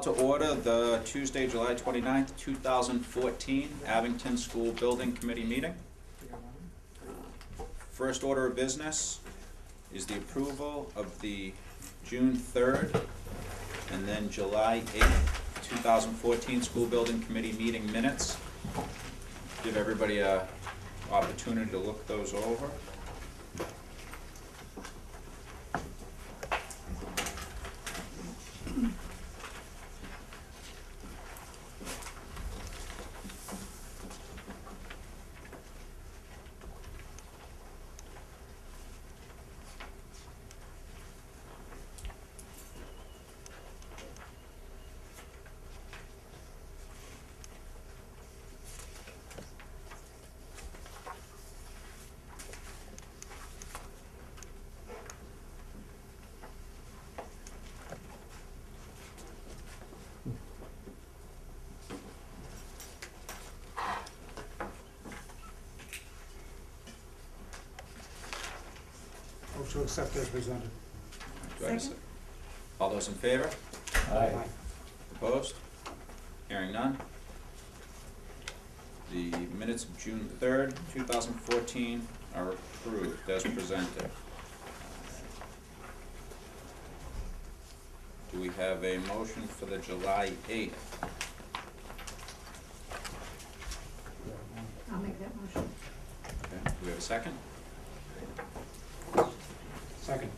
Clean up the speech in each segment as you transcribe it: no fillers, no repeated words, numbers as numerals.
To order the Tuesday, July 29th, 2014 Abington School Building Committee meeting. First order of business is the approval of the June 3rd and then July 8th, 2014 School Building Committee meeting minutes. Give everybody an opportunity to look those over. To accept as presented. Do I have a second? All those in favor? Aye. Opposed? Hearing none. The minutes of June 3rd, 2014 are approved as presented. Do we have a motion for the July 8th? I'll make that motion. Okay. Do we have a second? Second.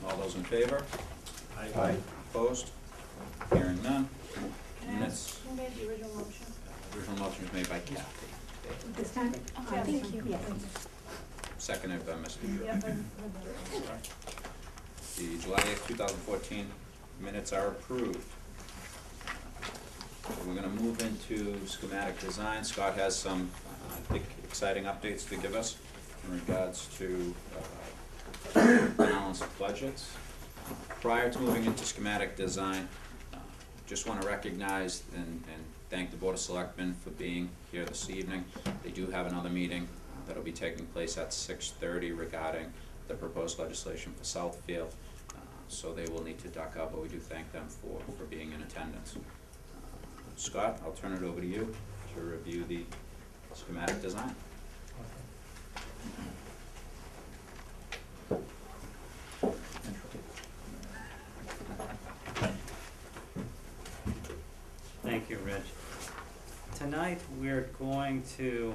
All those in favor? Aye. Opposed? Hearing none. Minutes. Who made the original motion? Original motion was made by Kathy. This time? Okay, thank you. Yeah. Seconded by Mr. Drew. Yep, I heard that. The July 8th, 2014 minutes are approved. We're going to move into schematic design. Scott has some, I think, exciting updates to give us in regards to balanced budgets. Prior to moving into schematic design, just want to recognize and thank the Board of Selectmen for being here this evening. They do have another meeting that'll be taking place at 6:30 regarding the proposed legislation for Southfield. So they will need to duck out, but we do thank them for being in attendance. Scott, I'll turn it over to you to review the schematic design. Thank you, Rich. Tonight we're going to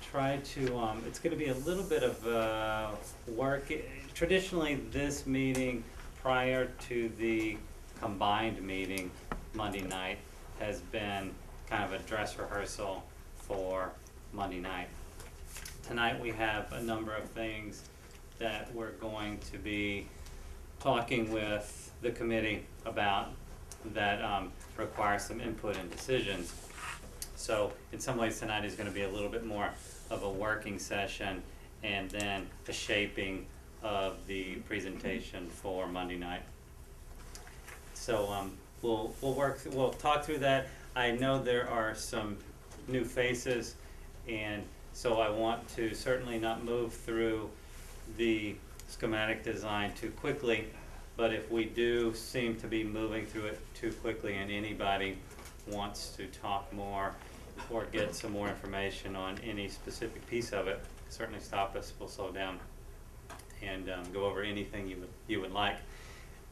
try to, it's going to be a little bit of work. Traditionally, this meeting prior to the combined meeting Monday night has been kind of a dress rehearsal for Monday night. Tonight we have a number of things that we're going to be talking with the committee about that require some input and decisions. So in some ways tonight is going to be a little bit more of a working session and then a shaping of the presentation for Monday night. So we'll talk through that. I know there are some new faces, and so I want to certainly not move through the schematic design too quickly. But if we do seem to be moving through it too quickly and anybody wants to talk more or get some more information on any specific piece of it, certainly stop us, we'll slow down and go over anything you would like.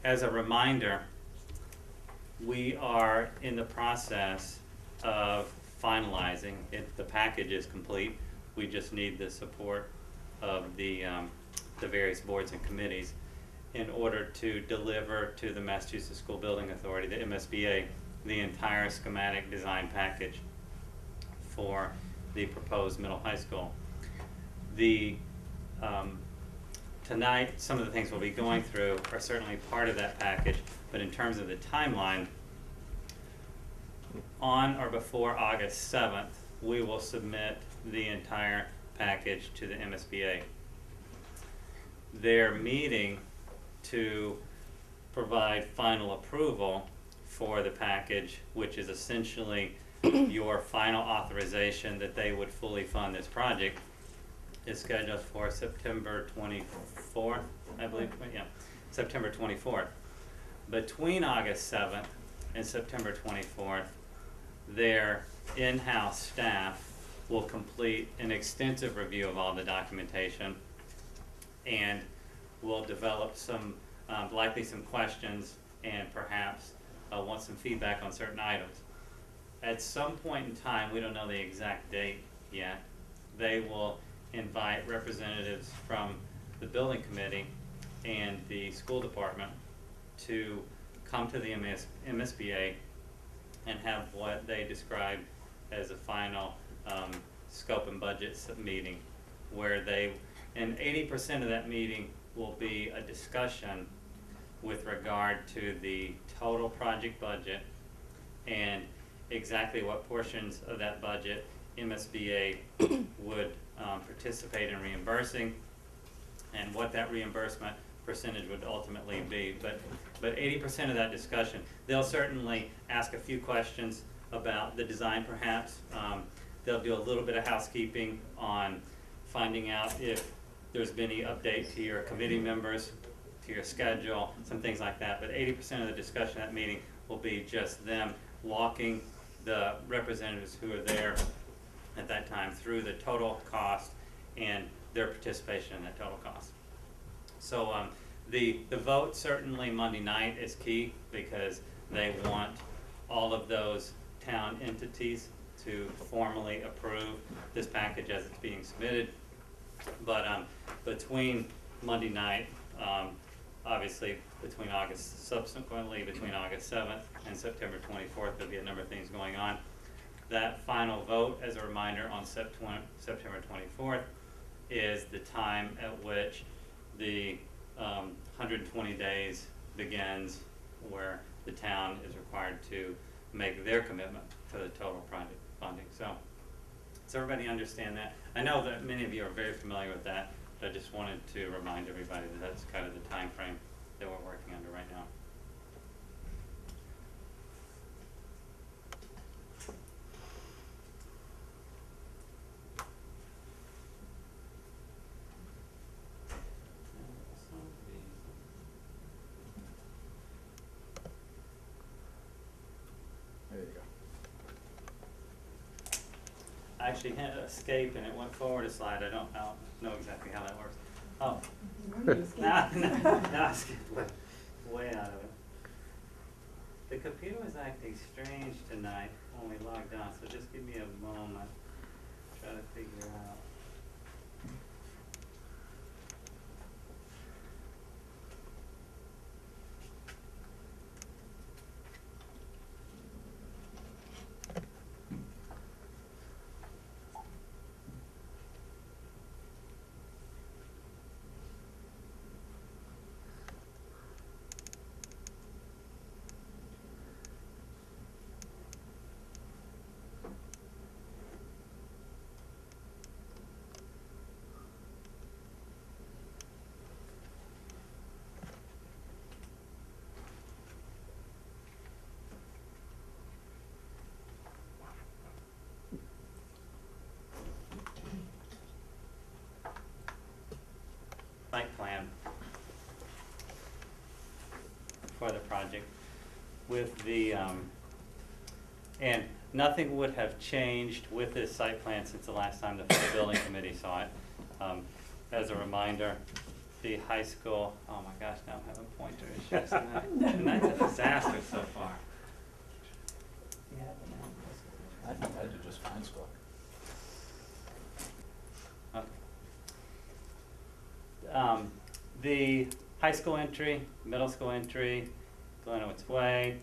As a reminder, we are in the process of finalizing it. The package is complete. We just need the support of the various boards and committees in order to deliver to the Massachusetts School Building Authority, the MSBA, the entire schematic design package for the proposed middle high school. Tonight, some of the things we'll be going through are certainly part of that package, but in terms of the timeline, on or before August 7th, we will submit the entire package to the MSBA. Their meeting to provide final approval for the package, which is essentially your final authorization that they would fully fund this project, is scheduled for September 24th, I believe, yeah, September 24th. between August 7th and September 24th, their in-house staff will complete an extensive review of all the documentation and will develop some, likely some questions and perhaps want some feedback on certain items. At some point in time, we don't know the exact date yet, they will invite representatives from the building committee and the school department to come to the MSBA and have what they describe as a final scope and budget meeting, where and 80% of that meeting will be a discussion with regard to the total project budget and exactly what portions of that budget MSBA would participate in reimbursing and what that reimbursement percentage would ultimately be. But 80% of that discussion, they'll certainly ask a few questions about the design perhaps. They'll do a little bit of housekeeping on finding out if there's been any update to your committee members, to your schedule, some things like that. But 80% of the discussion at that meeting will be just them walking the representatives who are there at that time through the total cost and their participation in that total cost. So the vote certainly Monday night is key because they want all of those town entities to formally approve this package as it's being submitted. But between Monday night, obviously subsequently between August 7th and September 24th, there'll be a number of things going on. That final vote, as a reminder, on September 24th is the time at which the 120 days begins, where the town is required to make their commitment to the total project funding. So does everybody understand that? I know that many of you are very familiar with that, but I just wanted to remind everybody that that's kind of the time frame that we're working under right now. There you go. I actually hit escape and it went forward a slide. I don't know exactly how that works. Oh, no, I skipped way out of it. The computer was acting strange tonight when we logged on, so just give me a moment. Try to figure out. Site plan for the project with the, and nothing would have changed with this site plan since the last time the full building committee saw it. As a reminder, the high school, oh my gosh, now I'm having pointer issues tonight. Tonight's a disaster so far. Yeah, I think I did just fine, Scott. The high school entry, middle school entry, going its way,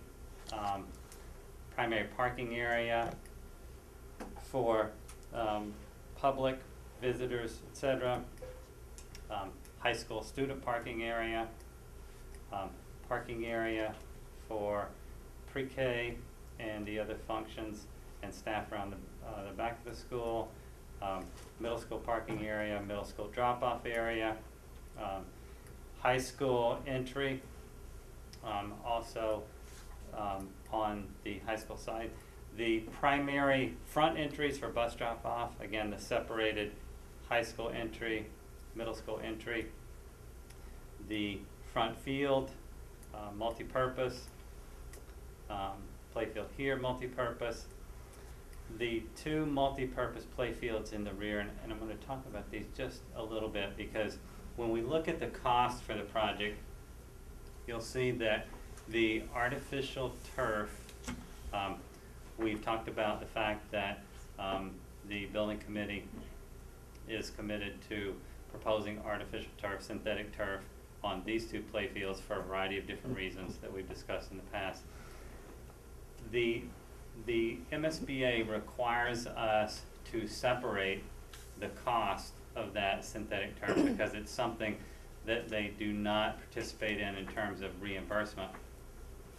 primary parking area for public visitors, etc. High school student parking area for pre-K and the other functions and staff around the back of the school. Middle school parking area, middle school drop-off area, high school entry, also on the high school side. The primary front entries for bus drop-off, again, the separated high school entry, middle school entry. The front field multipurpose, playfield here, multipurpose. The two multipurpose playfields in the rear, and I'm gonna talk about these just a little bit, because when we look at the cost for the project, you'll see that the artificial turf, we've talked about the fact that the building committee is committed to proposing artificial turf, synthetic turf on these two playfields for a variety of different reasons that we've discussed in the past. The MSBA requires us to separate the cost of that synthetic turf because it's something that they do not participate in terms of reimbursement.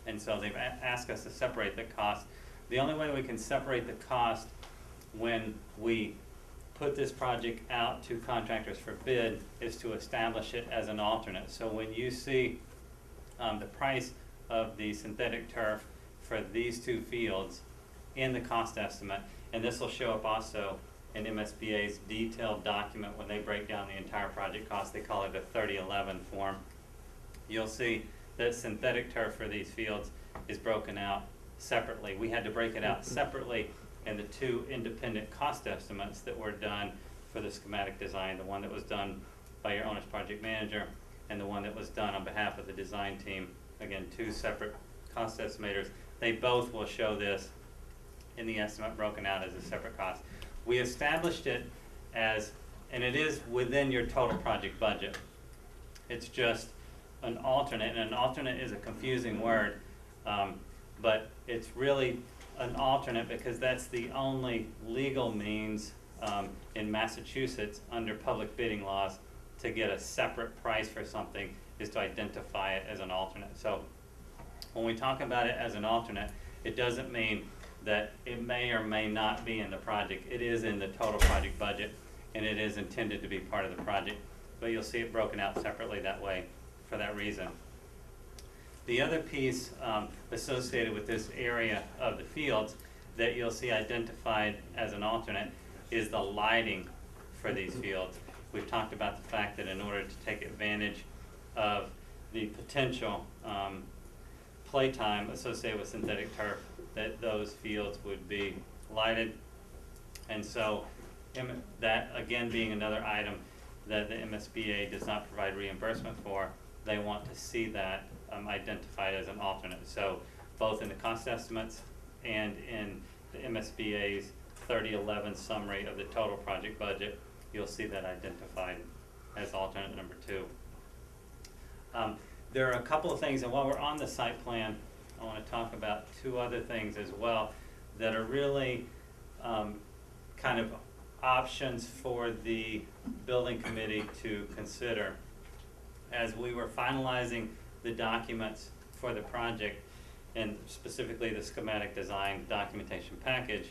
And so they've asked us to separate the cost. The only way we can separate the cost when we put this project out to contractors for bid is to establish it as an alternate. So when you see the price of the synthetic turf for these two fields in the cost estimate, and this will show up also in MSBA's detailed document when they break down the entire project cost. They call it a 3011 form. You'll see that synthetic turf for these fields is broken out separately. We had to break it out separately in the two independent cost estimates that were done for the schematic design, the one that was done by your owner's project manager and the one that was done on behalf of the design team. Again, two separate cost estimators. They both will show this in the estimate broken out as a separate cost. We established it as, and it is within your total project budget. It's just an alternate, and an alternate is a confusing word, but it's really an alternate because that's the only legal means in Massachusetts under public bidding laws to get a separate price for something is to identify it as an alternate. So when we talk about it as an alternate, it doesn't mean that it may or may not be in the project. It is in the total project budget, and it is intended to be part of the project, but you'll see it broken out separately that way for that reason. The other piece associated with this area of the fields that you'll see identified as an alternate is the lighting for these fields. We've talked about the fact that in order to take advantage of the potential playtime associated with synthetic turf, that those fields would be lighted. And so that, again, being another item that the MSBA does not provide reimbursement for, they want to see that identified as an alternate. So both in the cost estimates and in the MSBA's 3011 summary of the total project budget, you'll see that identified as alternate number 2. There are a couple of things, and while we're on the site plan, I want to talk about 2 other things as well that are really kind of options for the building committee to consider. As we were finalizing the documents for the project, and specifically the schematic design documentation package,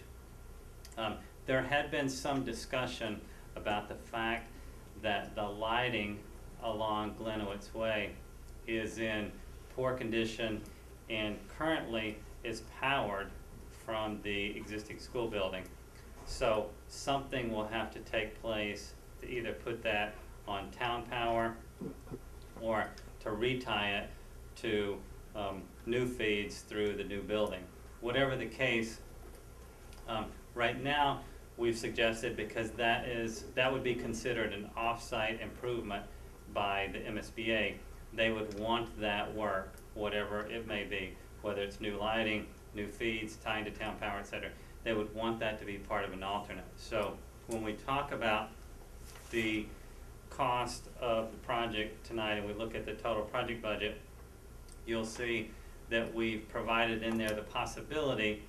there had been some discussion about the fact that the lighting along Glenowitz Way is in poor condition and currently is powered from the existing school building. So something will have to take place to either put that on town power or to retie it to new feeds through the new building. Whatever the case, right now we've suggested, because that would be considered an off-site improvement by the MSBA, they would want that work, whatever it may be, whether it's new lighting, new feeds, tying to town power, etc. They would want that to be part of an alternate. So when we talk about the cost of the project tonight and we look at the total project budget, you'll see that we've provided in there the possibility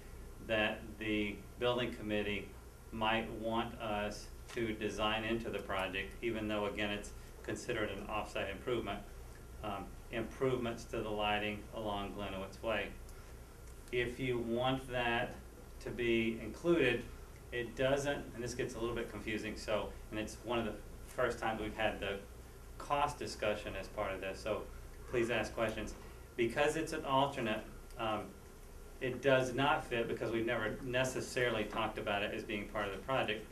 that the building committee might want us to design into the project, even though again it's considered an off-site improvement, improvements to the lighting along Glenowitz Way. If you want that to be included, it doesn't, and this gets a little bit confusing, so, and it's one of the first times we've had the cost discussion as part of this, so please ask questions. Because it's an alternate, it does not fit, because we've never necessarily talked about it as being part of the project.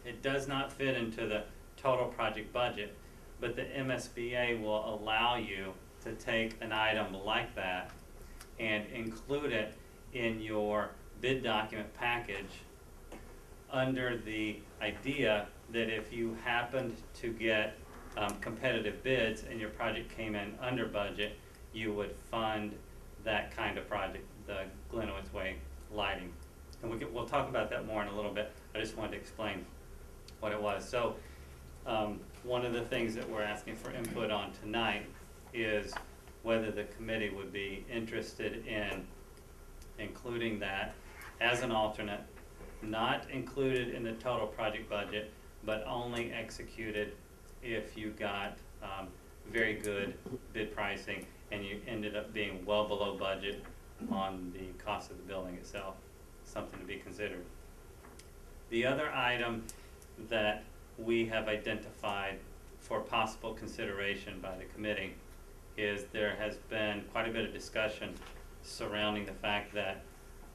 It does not fit into the total project budget, but the MSBA will allow you to take an item like that and include it in your bid document package under the idea that if you happened to get competitive bids and your project came in under budget, you would fund that kind of project, the Glenowitz Way lighting. And we'll talk about that more in a little bit. I just wanted to explain what it was. So one of the things that we're asking for input on tonight is whether the committee would be interested in including that as an alternate, not included in the total project budget, but only executed if you got very good bid pricing and you ended up being well below budget on the cost of the building itself. Something to be considered. The other item that we have identified for possible consideration by the committee is there has been quite a bit of discussion surrounding the fact that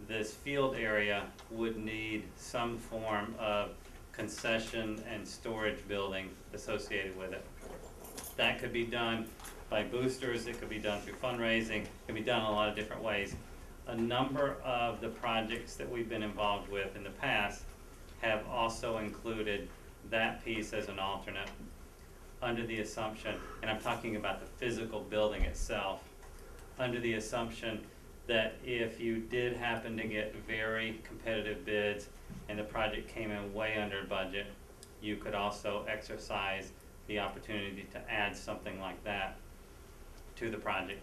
this field area would need some form of concession and storage building associated with it. That could be done by boosters, it could be done through fundraising, it can be done in a lot of different ways. A number of the projects that we've been involved with in the past have also included that piece as an alternate under the assumption, and I'm talking about the physical building itself, under the assumption that if you did happen to get very competitive bids and the project came in way under budget, you could also exercise the opportunity to add something like that to the project.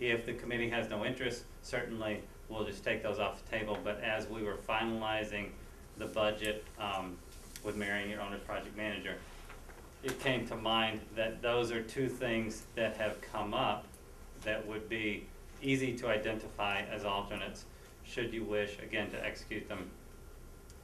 If the committee has no interest, certainly we'll just take those off the table, but as we were finalizing the budget with Mary, your owner's project manager, it came to mind that those are two things that have come up that would be easy to identify as alternates should you wish, again, to execute them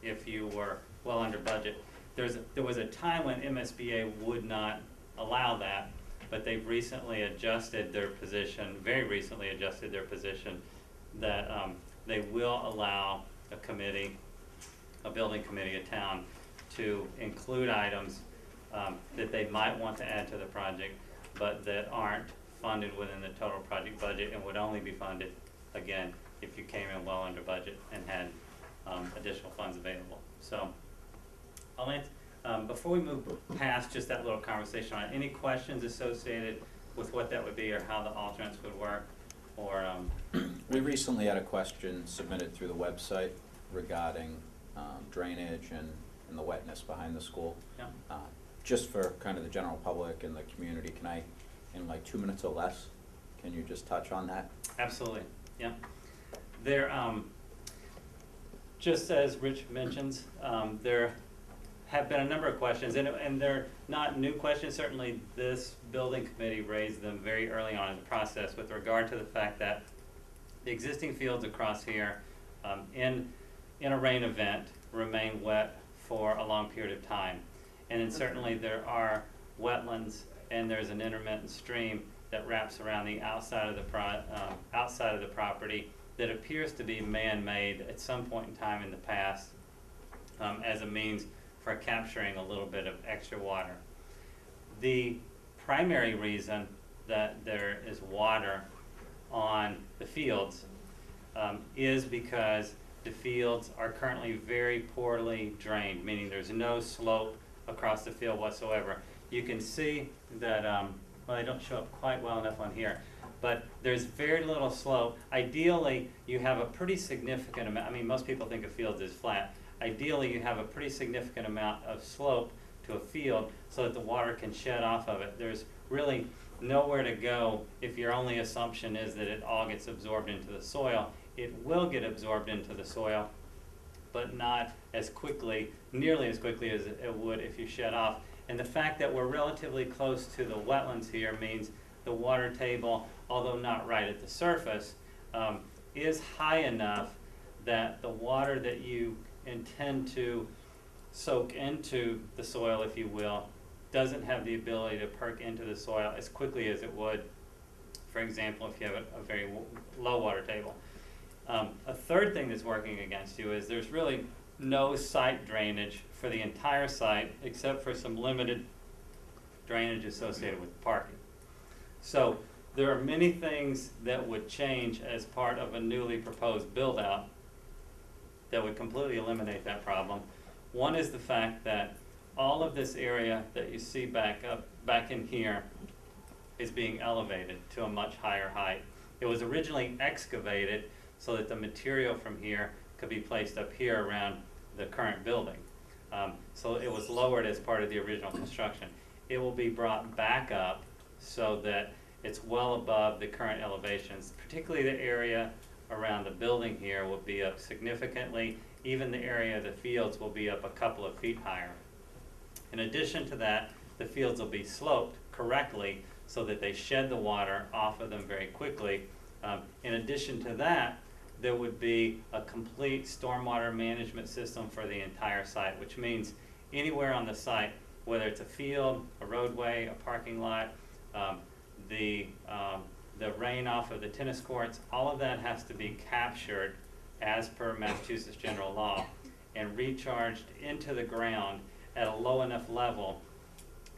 if you were well under budget. There was a time when MSBA would not allow that, but they've recently adjusted their position, very recently adjusted their position, that they will allow a committee, a building committee, a town, to include items that they might want to add to the project, but that aren't funded within the total project budget and would only be funded, again, if you came in well under budget and had additional funds available. So, I'll answer, before we move past just that little conversation on it, any questions associated with what that would be or how the alternates would work? Or We recently had a question submitted through the website regarding drainage and the wetness behind the school. yeah. Just for kind of the general public and the community, can I, in like 2 minutes or less, can you just touch on that? Absolutely, yeah. There, just as Rich mentions, there have been a number of questions, and they're not new questions. Certainly this building committee raised them very early on in the process with regard to the fact that the existing fields across here in a rain event remain wet for a long period of time. And then certainly there are wetlands and there's an intermittent stream that wraps around the outside of the property that appears to be man-made at some point in time in the past as a means for capturing a little bit of extra water. The primary reason that there is water on the fields is because the fields are currently very poorly drained, meaning there's no slope across the field whatsoever. You can see that, well, they don't show up quite well enough on here, but there's very little slope. Ideally, you have a pretty significant amount, I mean, most people think of fields as flat. Ideally, you have a pretty significant amount of slope to a field so that the water can shed off of it. There's really nowhere to go if your only assumption is that it all gets absorbed into the soil. It will get absorbed into the soil, but not as quickly, nearly as quickly as it would if you shed off. And the fact that we're relatively close to the wetlands here means the water table, although not right at the surface, is high enough that the water that you intend to soak into the soil, if you will, doesn't have the ability to perk into the soil as quickly as it would, for example, if you have a very low water table. A third thing that's working against you is there's really no site drainage for the entire site except for some limited drainage associated with parking. So there are many things that would change as part of a newly proposed build-out that would completely eliminate that problem. One is the fact that all of this area that you see back in here is being elevated to a much higher height. It was originally excavated so that the material from here could be placed up here around the current building. So it was lowered as part of the original construction. It will be brought back up so that it's well above the current elevations, particularly the area around the building here will be up significantly. Even the area of the fields will be up a couple of feet higher. In addition to that, the fields will be sloped correctly so that they shed the water off of them very quickly. In addition to that, there would be a complete stormwater management system for the entire site, which means anywhere on the site, whether it's a field, a roadway, a parking lot, the rain off of the tennis courts, all of that has to be captured as per Massachusetts general law and recharged into the ground at a low enough level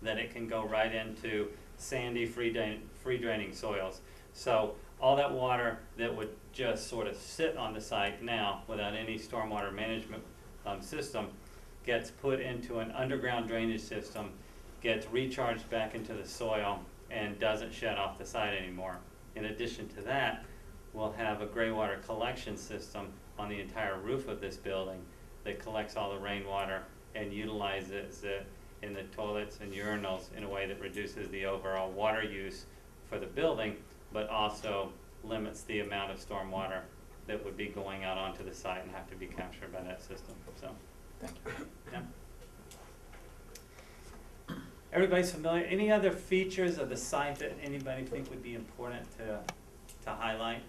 that it can go right into sandy, free draining soils. So all that water that would just sort of sit on the site now without any stormwater management system gets put into an underground drainage system, gets recharged back into the soil, and doesn't shed off the site anymore. In addition to that, we'll have a gray water collection system on the entire roof of this building that collects all the rainwater and utilizes it in the toilets and urinals in a way that reduces the overall water use for the building, but also limits the amount of stormwater that would be going out onto the site and have to be captured by that system. So, Thank you. yeah. Everybody's familiar? Any other features of the site that anybody think would be important to highlight?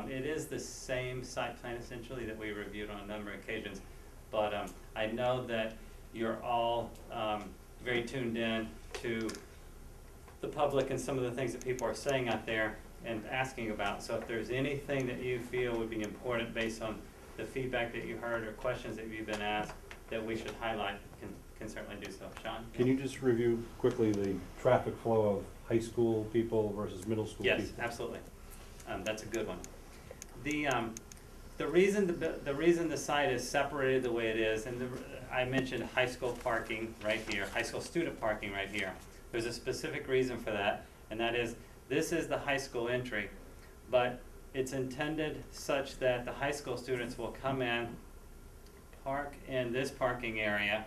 It is the same site plan essentially that we reviewed on a number of occasions, but I know that you're all very tuned in to the public and some of the things that people are saying out there and asking about. So if there's anything that you feel would be important based on the feedback that you heard or questions that you've been asked that we should highlight, can certainly do so. Sean? Can you just review quickly the traffic flow of high school people versus middle school people? Yes, absolutely. That's a good one. The reason the site is separated the way it is, and I mentioned high school parking right here, high school student parking right here. There's a specific reason for that, and that is this is the high school entry, but it's intended such that the high school students will come in, park in this parking area,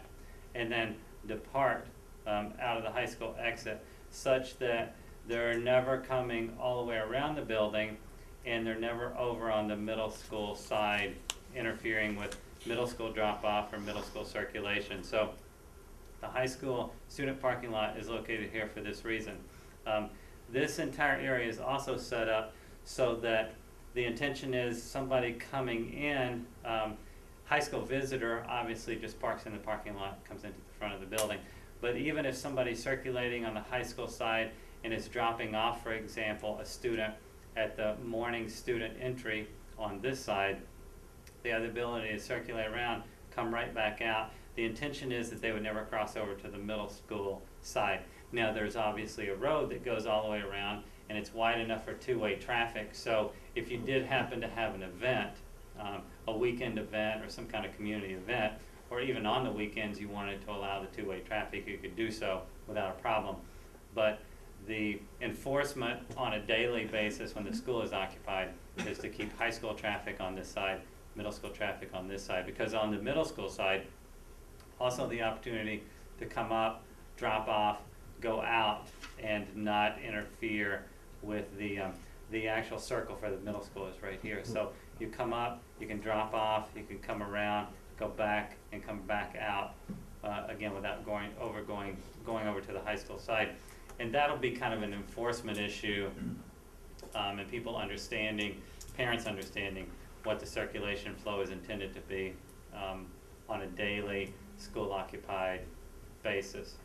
and then depart out of the high school exit, such that they're never coming all the way around the building and they're never over on the middle school side interfering with middle school drop-off or middle school circulation. So the high school student parking lot is located here for this reason. This entire area is also set up so that the intention is somebody coming in, high school visitor obviously just parks in the parking lot, comes into the front of the building. But even if somebody's circulating on the high school side and is dropping off, for example, a student at the morning student entry on this side, they have the ability to circulate around, come right back out. The intention is that they would never cross over to the middle school side. Now there's obviously a road that goes all the way around and it's wide enough for two-way traffic. So if you did happen to have an event, a weekend event or some kind of community event, or even on the weekends you wanted to allow the two-way traffic, you could do so without a problem. But the enforcement on a daily basis when the school is occupied is to keep high school traffic on this side, middle school traffic on this side, because on the middle school side, also the opportunity to come up, drop off, go out, and not interfere with the actual circle for the middle school is right here. So you come up, you can drop off, you can come around, go back, and come back out, again, without going over to the high school side. And that'll be kind of an enforcement issue, and people understanding, parents understanding what the circulation flow is intended to be on a daily school-occupied basis.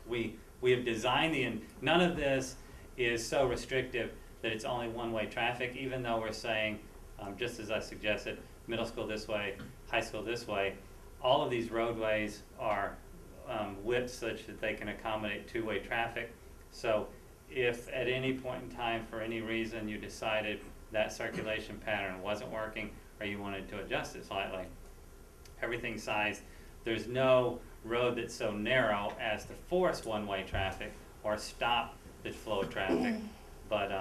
We have designed none of this is so restrictive that it's only one-way traffic, even though we're saying, just as I suggested, middle school this way, high school this way. All of these roadways are width such that they can accommodate two-way traffic. So if at any point in time, for any reason, you decided that circulation pattern wasn't working, or you wanted to adjust it slightly, everything's sized. There's no road that's so narrow as to force one-way traffic or stop the flow of traffic, but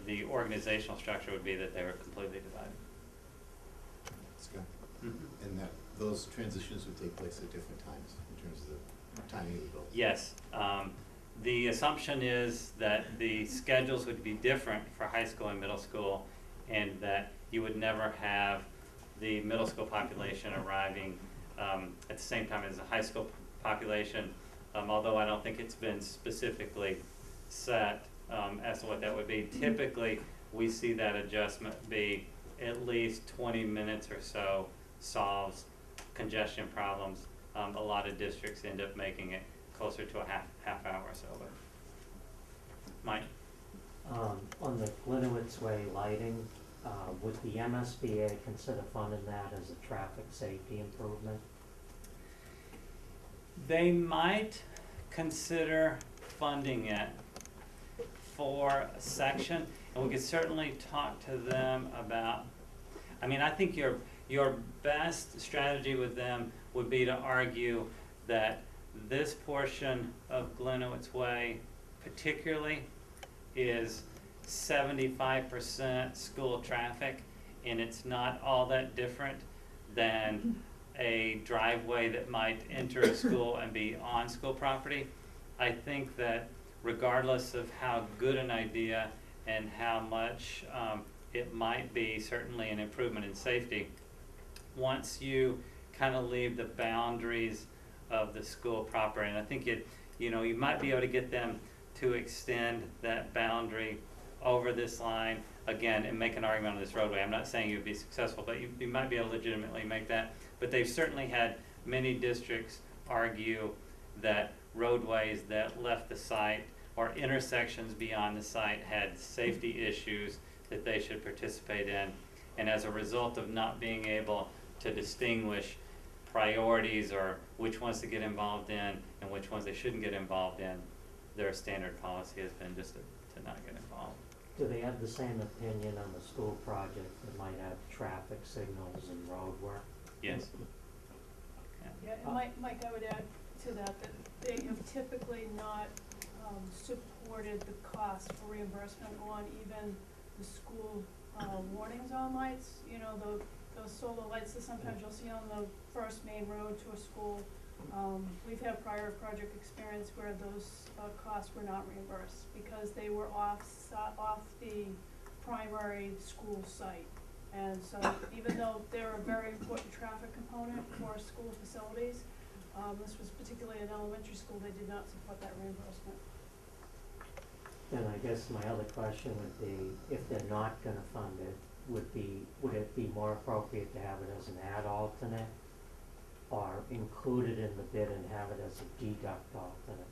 the organizational structure would be that they were completely divided. That's good. Mhm. And that, those transitions would take place at different times in terms of the timing of the building? Yes, the assumption is that the schedules would be different for high school and middle school, and that you would never have the middle school population arriving at the same time as the high school population, although I don't think it's been specifically set as to what that would be. Typically, we see that adjustment be at least 20 minutes or so solves congestion problems. A lot of districts end up making it closer to a half hour or so, but. Mike? On the Glenowitz Way lighting, would the MSBA consider funding that as a traffic safety improvement? They might consider funding it for a section, and we could certainly talk to them about, I mean, I think your best strategy with them would be to argue that this portion of Glenowitz Way particularly is 75% school traffic, and it's not all that different than a driveway that might enter a school and be on school property. I think that regardless of how good an idea and how much it might be certainly an improvement in safety, once you kind of leave the boundaries of the school proper, and I think you might be able to get them to extend that boundary over this line again and make an argument on this roadway. I'm not saying you'd be successful, but you might be able to legitimately make that. But they've certainly had many districts argue that roadways that left the site or intersections beyond the site had safety issues that they should participate in. And as a result of not being able to distinguish priorities or which ones to get involved in and which ones they shouldn't get involved in, their standard policy has been just to not get involved. Do they have the same opinion on the school project that might have traffic signals and road work? Yes. Yeah, and Mike, I would add to that they have typically not supported the cost for reimbursement on even the school warning zone lights. You know, those solar lights that sometimes you'll see on the first main road to a school. We've had prior project experience where those costs were not reimbursed because they were off the primary school site. And so even though they're a very important traffic component for school facilities, this was particularly an elementary school, they did not support that reimbursement. Then I guess my other question would be, if they're not gonna fund it, would it be more appropriate to have it as an ad alternate or include it in the bid and have it as a deduct alternate?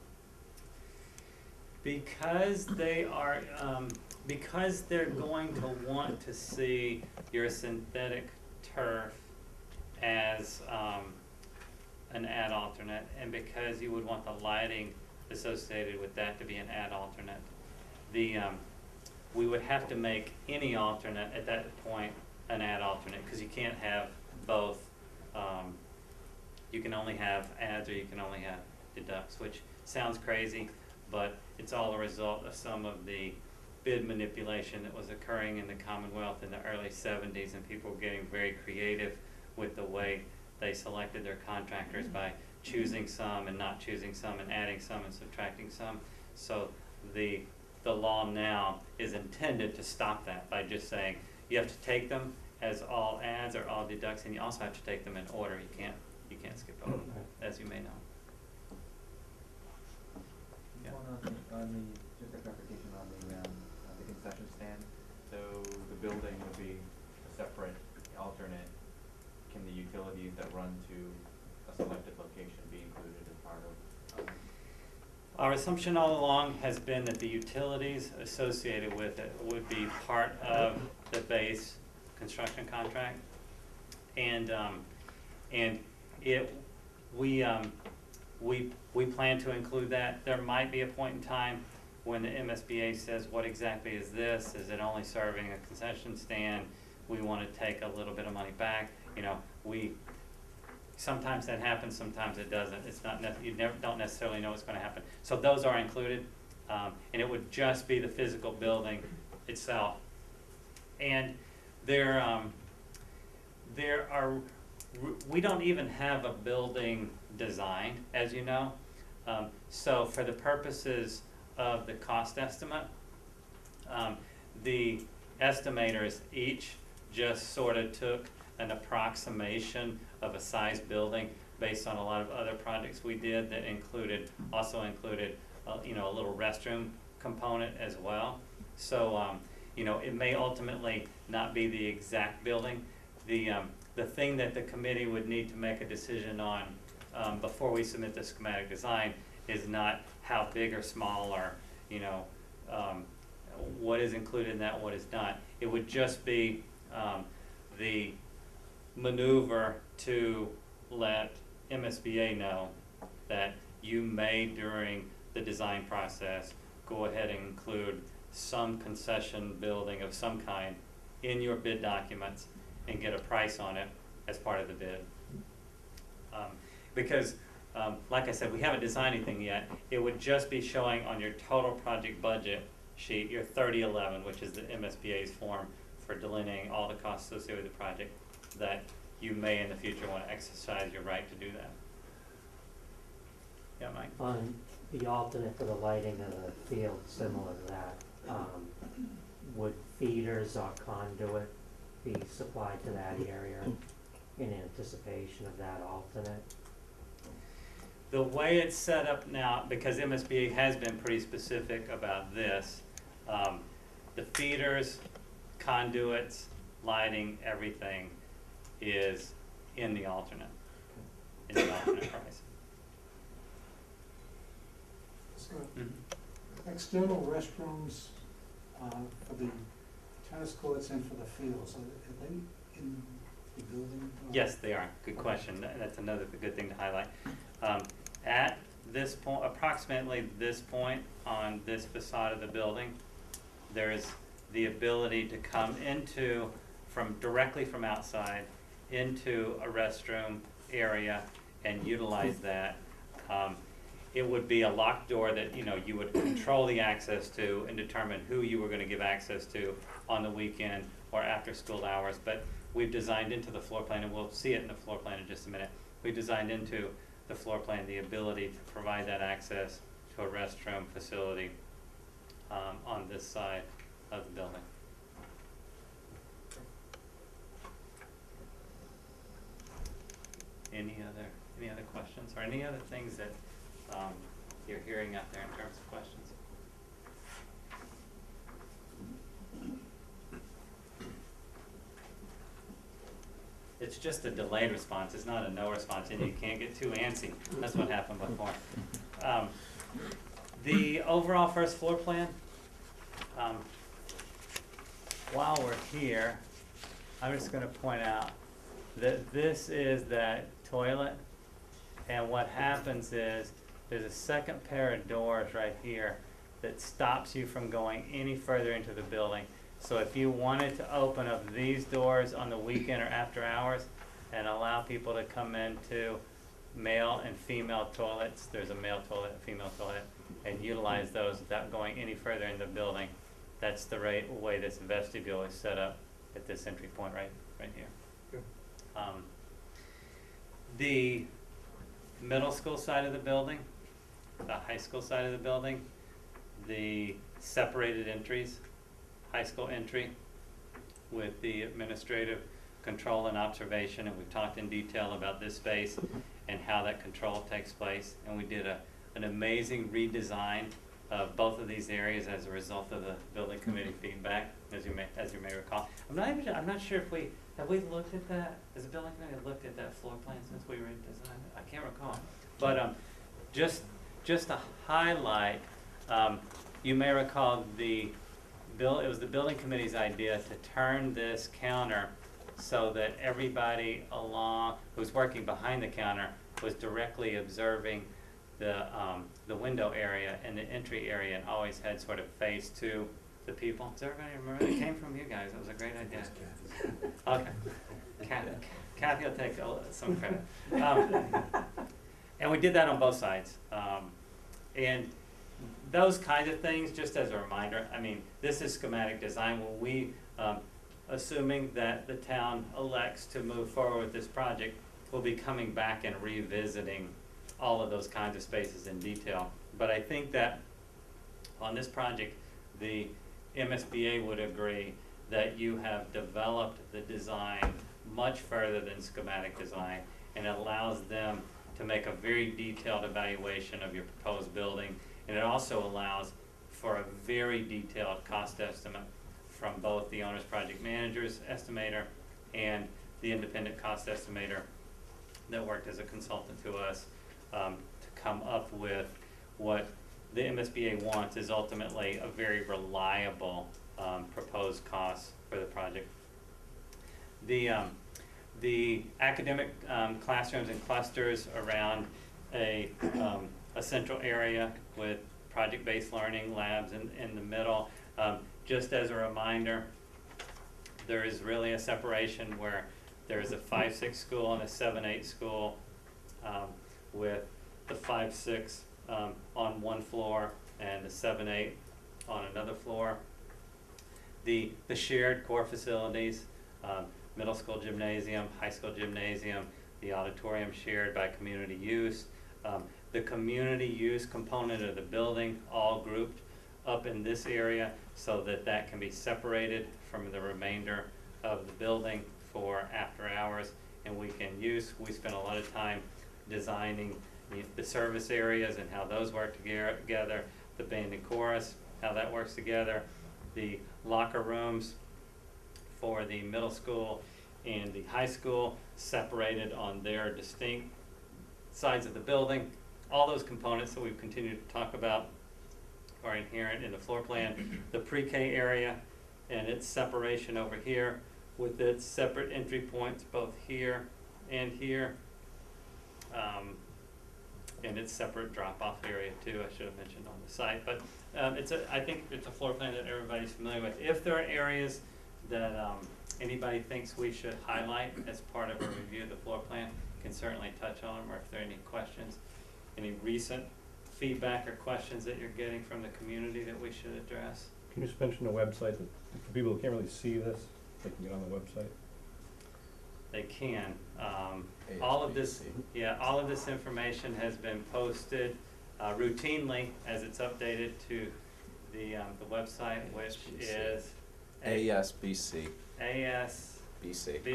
Because they are, because they're going to want to see your synthetic turf as an ad alternate, and because you would want the lighting associated with that to be an ad alternate, we would have to make any alternate at that point an ad alternate, because you can't have both. You can only have ads or you can only have deducts, which sounds crazy, but it's all a result of some of the bid manipulation that was occurring in the Commonwealth in the early 70s, and people were getting very creative with the way they selected their contractors by choosing some and not choosing some and adding some and subtracting some. So the law now is intended to stop that by just saying you have to take them as all ads or all deducts, and you also have to take them in order. You can't skip over them, as you may know. Yeah. Just a clarification on the concession stand. So the building would be a separate alternate. Can the utilities that run to a selected location be included as part of? Our assumption all along has been that the utilities associated with it would be part of the base construction contract, and we plan to include that. There might be a point in time when the MSBA says, what exactly is this? Is it only serving a concession stand? We wanna take a little bit of money back, you know, sometimes that happens, sometimes it doesn't. It's not, don't necessarily know what's gonna happen. So those are included, and it would just be the physical building itself. And there are, we don't even have a building designed, as you know. So for the purposes of the cost estimate, the estimators each just sort of took an approximation of a size building based on a lot of other projects we did that also included, you know, a little restroom component as well. So, you know, it may ultimately not be the exact building. The thing that the committee would need to make a decision on before we submit the schematic design is not how big or small or, you know, what is included in that, what is not. It would just be the maneuver to let MSBA know that you may, during the design process, go ahead and include some concession building of some kind in your bid documents and get a price on it as part of the bid. Because, like I said, we haven't designed anything yet. It would just be showing on your total project budget sheet, your 3011, which is the MSBA's form for delineating all the costs associated with the project, that you may in the future want to exercise your right to do that. Yeah, Mike? On the alternate for the lighting of the field, similar to that, would feeders or conduit be supplied to that area in anticipation of that alternate? The way it's set up now, because MSBA has been pretty specific about this, the feeders, conduits, lighting, everything is in the alternate price. So, Mhm. external restrooms, for the tennis courts and for the fields, are they in the building? Yes, they are. Good question. That's another good thing to highlight. At this point, approximately this point on this facade of the building, there is the ability to come into, directly from outside, into a restroom area and utilize that. It would be a locked door that, you know, you would control the access to and determine who you were going to give access to on the weekend or after school hours. But we've designed into the floor plan, and we'll see it in the floor plan in just a minute. We've designed into the floor plan the ability to provide that access to a restroom facility on this side of the building. Any other questions or any other things that you're hearing out there in terms of questions? It's just a delayed response. It's not a no response, and you can't get too antsy. That's what happened before. The overall first floor plan, while we're here, I'm just going to point out that this is that toilet, and what happens is there's a second pair of doors right here that stops you from going any further into the building. So if you wanted to open up these doors on the weekend or after hours and allow people to come into male and female toilets, there's a male toilet, a female toilet, and utilize those without going any further in the building, that's the way this vestibule is set up at this entry point right here. The middle school side of the building, the high school side of the building, the separated entries, high school entry with the administrative control and observation, and we've talked in detail about this space and how that control takes place, and we did an amazing redesign of both of these areas as a result of the building committee feedback, as you may recall. I'm not sure if we looked at that, as a building committee looked at that floor plan since we redesigned it? I can't recall. But just to highlight, you may recall it was the building committee's idea to turn this counter so that everybody who's working behind the counter was directly observing the window area and the entry area, and always had sort of face to the people. Does everybody remember? It came from you guys. It was a great idea. Okay. Kathy will take some credit. And we did that on both sides. And those kinds of things, just as a reminder, I mean, this is schematic design. When we, assuming that the town elects to move forward with this project, we'll be coming back and revisiting all of those kinds of spaces in detail. But I think that on this project, the MSBA would agree that you have developed the design much further than schematic design, and it allows them to make a very detailed evaluation of your proposed building. And it also allows for a very detailed cost estimate from both the owner's project manager's estimator and the independent cost estimator that worked as a consultant to us, to come up with what the MSBA wants is ultimately a very reliable proposed cost for the project. The academic classrooms and clusters around a central area with project-based learning labs in the middle. Just as a reminder, there is really a separation where there is a 5-6 school and a 7-8 school, with the 5-6 on one floor and the 7-8 on another floor. The shared core facilities, middle school gymnasium, high school gymnasium, the auditorium shared by community use, the community use component of the building all grouped up in this area so that that can be separated from the remainder of the building for after hours, and we spent a lot of time designing the service areas and how those work together, the band and chorus, how that works together, the locker rooms for the middle school and the high school separated on their distinct sides of the building. All those components that we've continued to talk about are inherent in the floor plan. The pre-K area and its separation over here with its separate entry points both here and here, and its separate drop-off area too, I should have mentioned on the site. But I think it's a floor plan that everybody's familiar with. If there are areas that anybody thinks we should highlight as part of a review of the floor plan, can certainly touch on them, or if there are any questions, any recent feedback or questions that you're getting from the community that we should address. Can you just mention the website that, for people who can't really see this, they can get on the website? They can. All of this information has been posted routinely as it's updated to the website, which is ASBC. ASBC.us.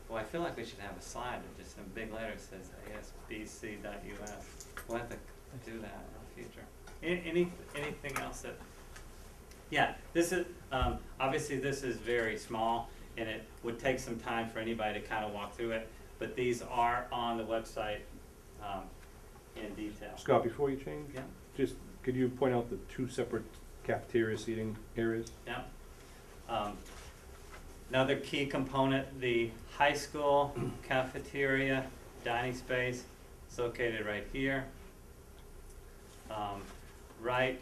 Well, I feel like we should have a slide that just in big letters says ASBC.us. We'll have to do that in the future. Anything else that? Yeah, this is obviously this is very small, and it would take some time for anybody to kind of walk through it. But these are on the website in detail. Scott, before you change, Yeah. just could you point out the two separate cafeteria seating areas? Yeah. Another key component, the high school cafeteria dining space is located right here, right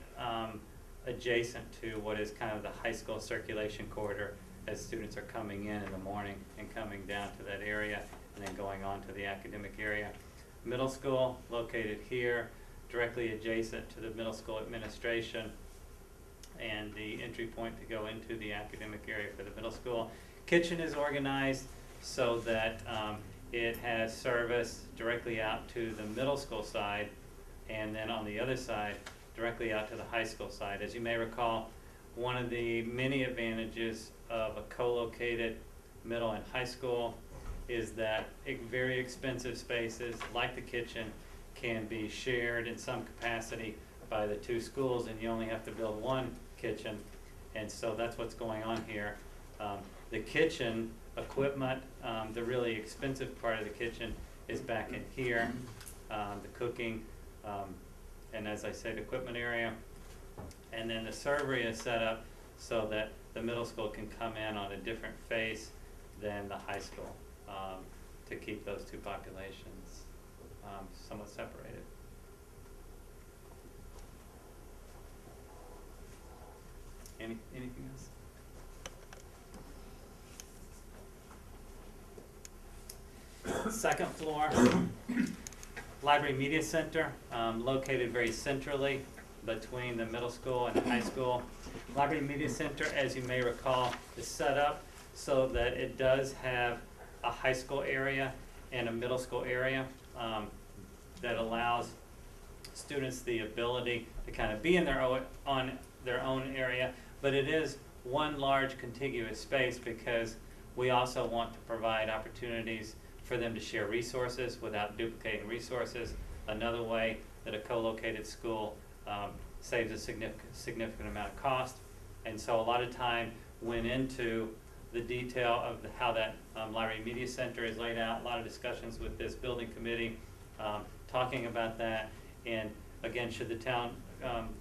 adjacent to what is kind of the high school circulation corridor as students are coming in the morning and coming down to that area and then going on to the academic area. Middle school located here, directly adjacent to the middle school administration and the entry point to go into the academic area for the middle school. Kitchen is organized so that it has service directly out to the middle school side, and then on the other side directly out to the high school side. As you may recall, one of the many advantages of a co-located middle and high school is that very expensive spaces like the kitchen can be shared in some capacity by the two schools, and you only have to build one kitchen. And so that's what's going on here. The kitchen equipment, the really expensive part of the kitchen is back in here, the cooking, and as I said, equipment area. And then the servery is set up so that the middle school can come in on a different face than the high school. to keep those two populations somewhat separated. Anything else? Second floor, Library Media Center, located very centrally between the middle school and the high school. Library Media Center, as you may recall, is set up so that it does have a high school area and a middle school area that allows students the ability to kind of be in their own area, but it is one large contiguous space because we also want to provide opportunities for them to share resources without duplicating resources. Another way that a co-located school saves a significant amount of cost. And so a lot of time went into the detail of how that Library Media Center is laid out. A lot of discussions with this building committee talking about that. And again, should the town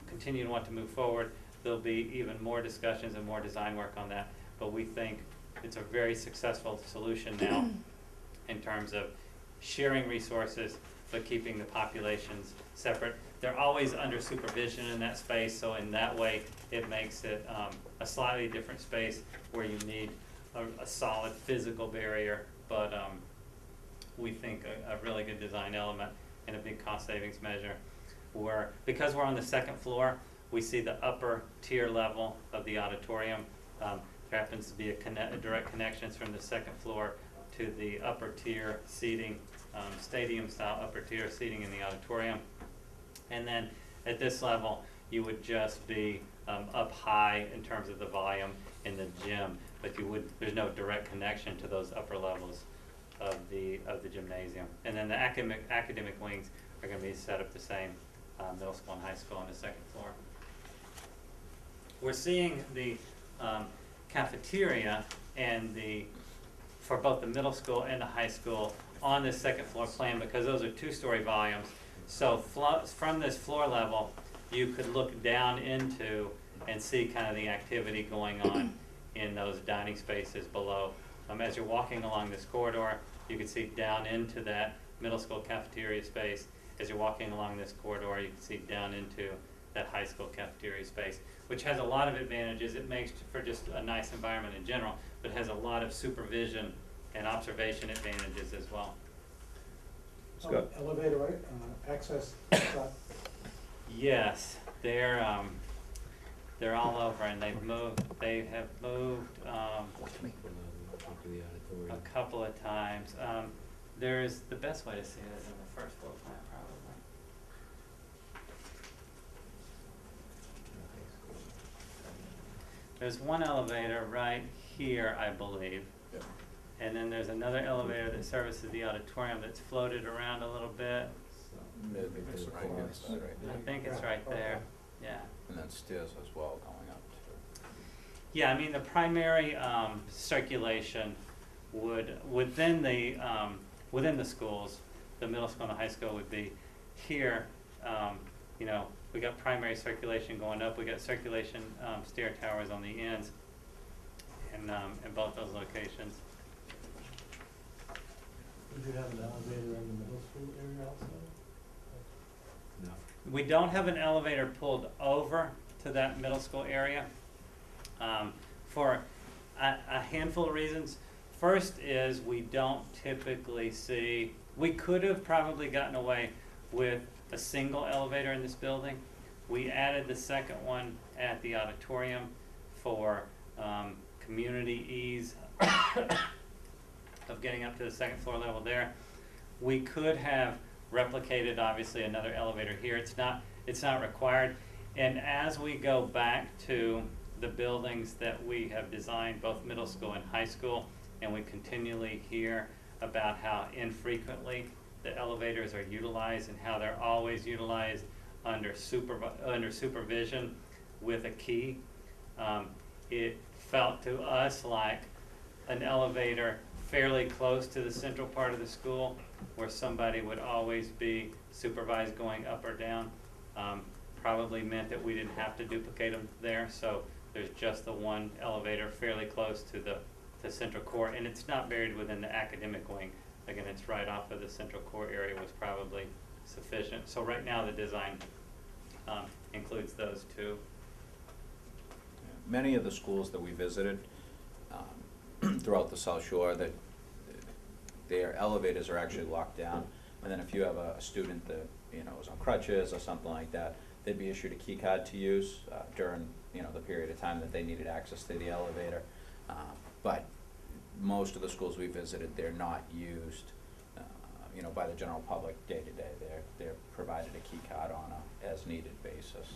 continue to want to move forward, there'll be even more discussions and more design work on that. But we think it's a very successful solution now in terms of sharing resources but keeping the populations separate. They're always under supervision in that space, so in that way it makes it a slightly different space where you need a solid physical barrier, but we think a really good design element and a big cost savings measure. Because we're on the second floor, we see the upper tier level of the auditorium. There happens to be a direct connections from the second floor to the upper tier seating, stadium style upper tier seating in the auditorium. And then at this level, you would just be up high in terms of the volume in the gym, but there's no direct connection to those upper levels of the gymnasium. And then the academic wings are going to be set up the same, middle school and high school on the second floor. We're seeing the cafeteria and for both the middle school and the high school on this second floor plan because those are two-story volumes. So from this floor level, you could look down into and see kind of the activity going on in those dining spaces below. As you're walking along this corridor, you can see down into that middle school cafeteria space. As you're walking along this corridor, you can see down into that high school cafeteria space, which has a lot of advantages. It makes for just a nice environment in general, but has a lot of supervision and observation advantages as well. Scott? Elevator, right, access, Yes, they're all over, and they have moved a couple of times. There's the best way to see it is in the first floor plan, probably. There's one elevator right here, I believe. Yep. And then there's another elevator that services the auditorium that's floated around a little bit. It's right here, it's right I there. think it's right there, yeah. And then stairs as well going up too. Yeah, I mean, the primary circulation would, within the schools, the middle school and the high school would be here. You know, we got primary circulation going up, we got circulation stair towers on the ends in both those locations. Would you have an elevator in the middle school area also? No. We don't have an elevator pulled over to that middle school area for a handful of reasons. First is we don't typically see, we could have probably gotten away with a single elevator in this building. We added the second one at the auditorium for community ease of getting up to the second floor level there. We could have replicated obviously another elevator here. It's not required. And as we go back to the buildings that we have designed, both middle school and high school, and we continually hear about how infrequently the elevators are utilized and how they're always utilized under supervision with a key, it felt to us like an elevator fairly close to the central part of the school where somebody would always be supervised going up or down probably meant that we didn't have to duplicate them there. So there's just the one elevator fairly close to the central core, and it's not buried within the academic wing. again, it's right off of the central core area, was probably sufficient. So right now, the design includes those two. Many of the schools that we visited throughout the South Shore, that their elevators are actually locked down. And then if you have a student that, you know, is on crutches or something like that, they'd be issued a key card to use during, you know, the period of time that they needed access to the elevator. But most of the schools we visited, they're not used, you know, by the general public day to day. They're provided a key card on a as-needed basis.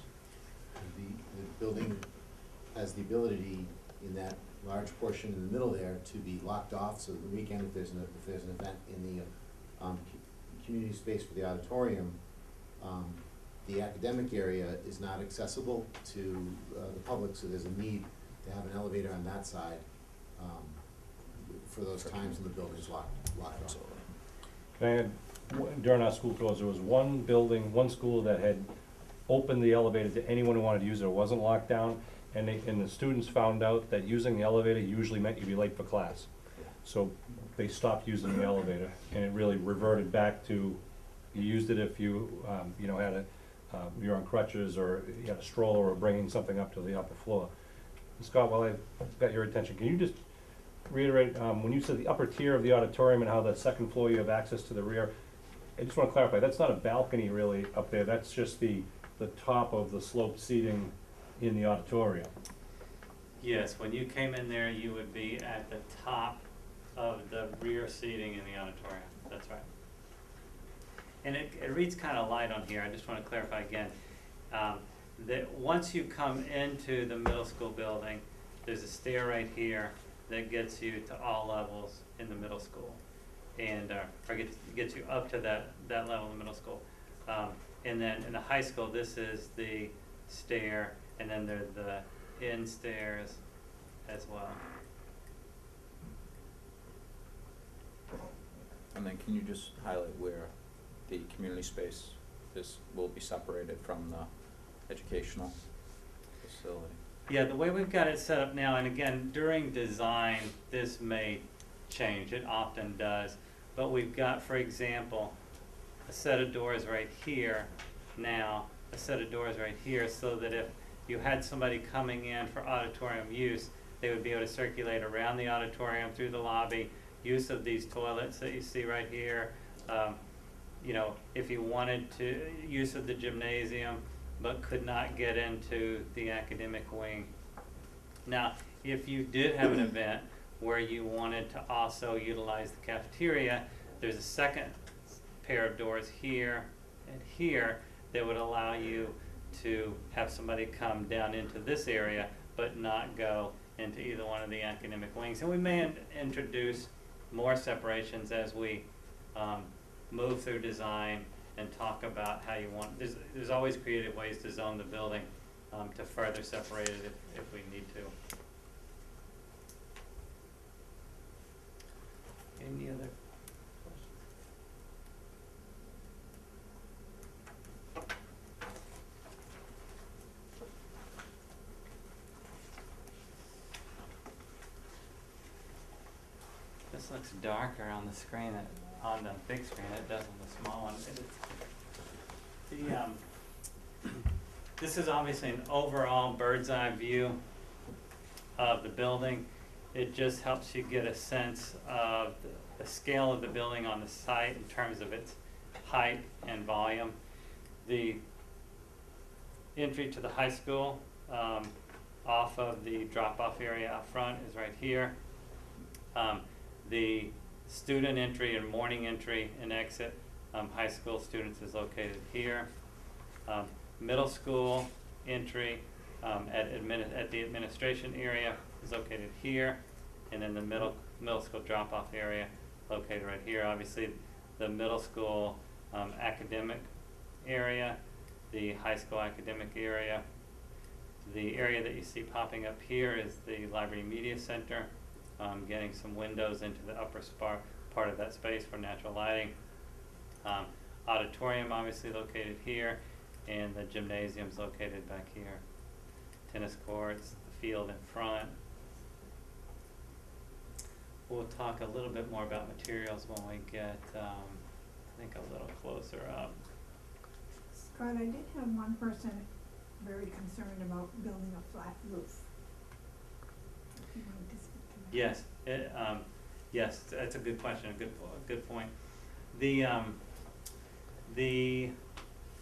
The building has the ability in that large portion in the middle there to be locked off, so the weekend, if there's an event in the community space for the auditorium, the academic area is not accessible to the public, so there's a need to have an elevator on that side for those times when the building's locked off. And during our school tours, there was one building, one school that had opened the elevator to anyone who wanted to use it. It wasn't locked down, and the students found out that using the elevator usually meant you'd be late for class. So they stopped using the elevator, and it really reverted back to, you used it if you, you know, had a, you're on crutches, or you had a stroller, or bringing something up to the upper floor. Scott, while I've got your attention, can you just reiterate, when you said the upper tier of the auditorium and how the second floor you have access to the rear, I just wanna clarify, that's not a balcony really up there, that's just the top of the sloped seating in the auditorium. Yes, when you came in there, you would be at the top of the rear seating in the auditorium, that's right. And it reads kind of light on here, I just want to clarify again, that once you come into the middle school building, there's a stair right here that gets you to all levels in the middle school, and or gets you up to that level in the middle school. And then in the high school, this is the stair, and then there's the in stairs as well. And then can you just highlight where the community space will be separated from the educational facility? Yeah, the way we've got it set up now, and again, during design, this may change, it often does, but we've got, for example, a set of doors right here now, a set of doors right here, so that if you had somebody coming in for auditorium use, they would be able to circulate around the auditorium, through the lobby, use of these toilets that you see right here. You know, if you wanted to, use of the gymnasium, but could not get into the academic wing. Now, if you did have an event where you wanted to also utilize the cafeteria, there's a second pair of doors here and here that would allow you to have somebody come down into this area, but not go into either one of the academic wings. And we may introduce more separations as we move through design and talk about how you want, there's always creative ways to zone the building to further separate it if we need to. Any other questions? This looks darker on the screen, on the big screen, it does on the small one. This is obviously an overall bird's eye view of the building. It just helps you get a sense of the scale of the building on the site in terms of its height and volume. The entry to the high school off of the drop-off area out front is right here. The student entry and morning entry and exit, high school students, is located here. Middle school entry at the administration area is located here, and then the middle school drop-off area located right here. Obviously, the middle school academic area, the high school academic area. The area that you see popping up here is the Library Media Center, getting some windows into the upper part of that space for natural lighting. Auditorium obviously located here, and the gymnasium's located back here. Tennis courts, the field in front. we'll talk a little bit more about materials when we get, I think a little closer up. Scott, I did have one person very concerned about building a flat roof. If you wanted to speak to that. Yes, yes, that's a good question, a good point. The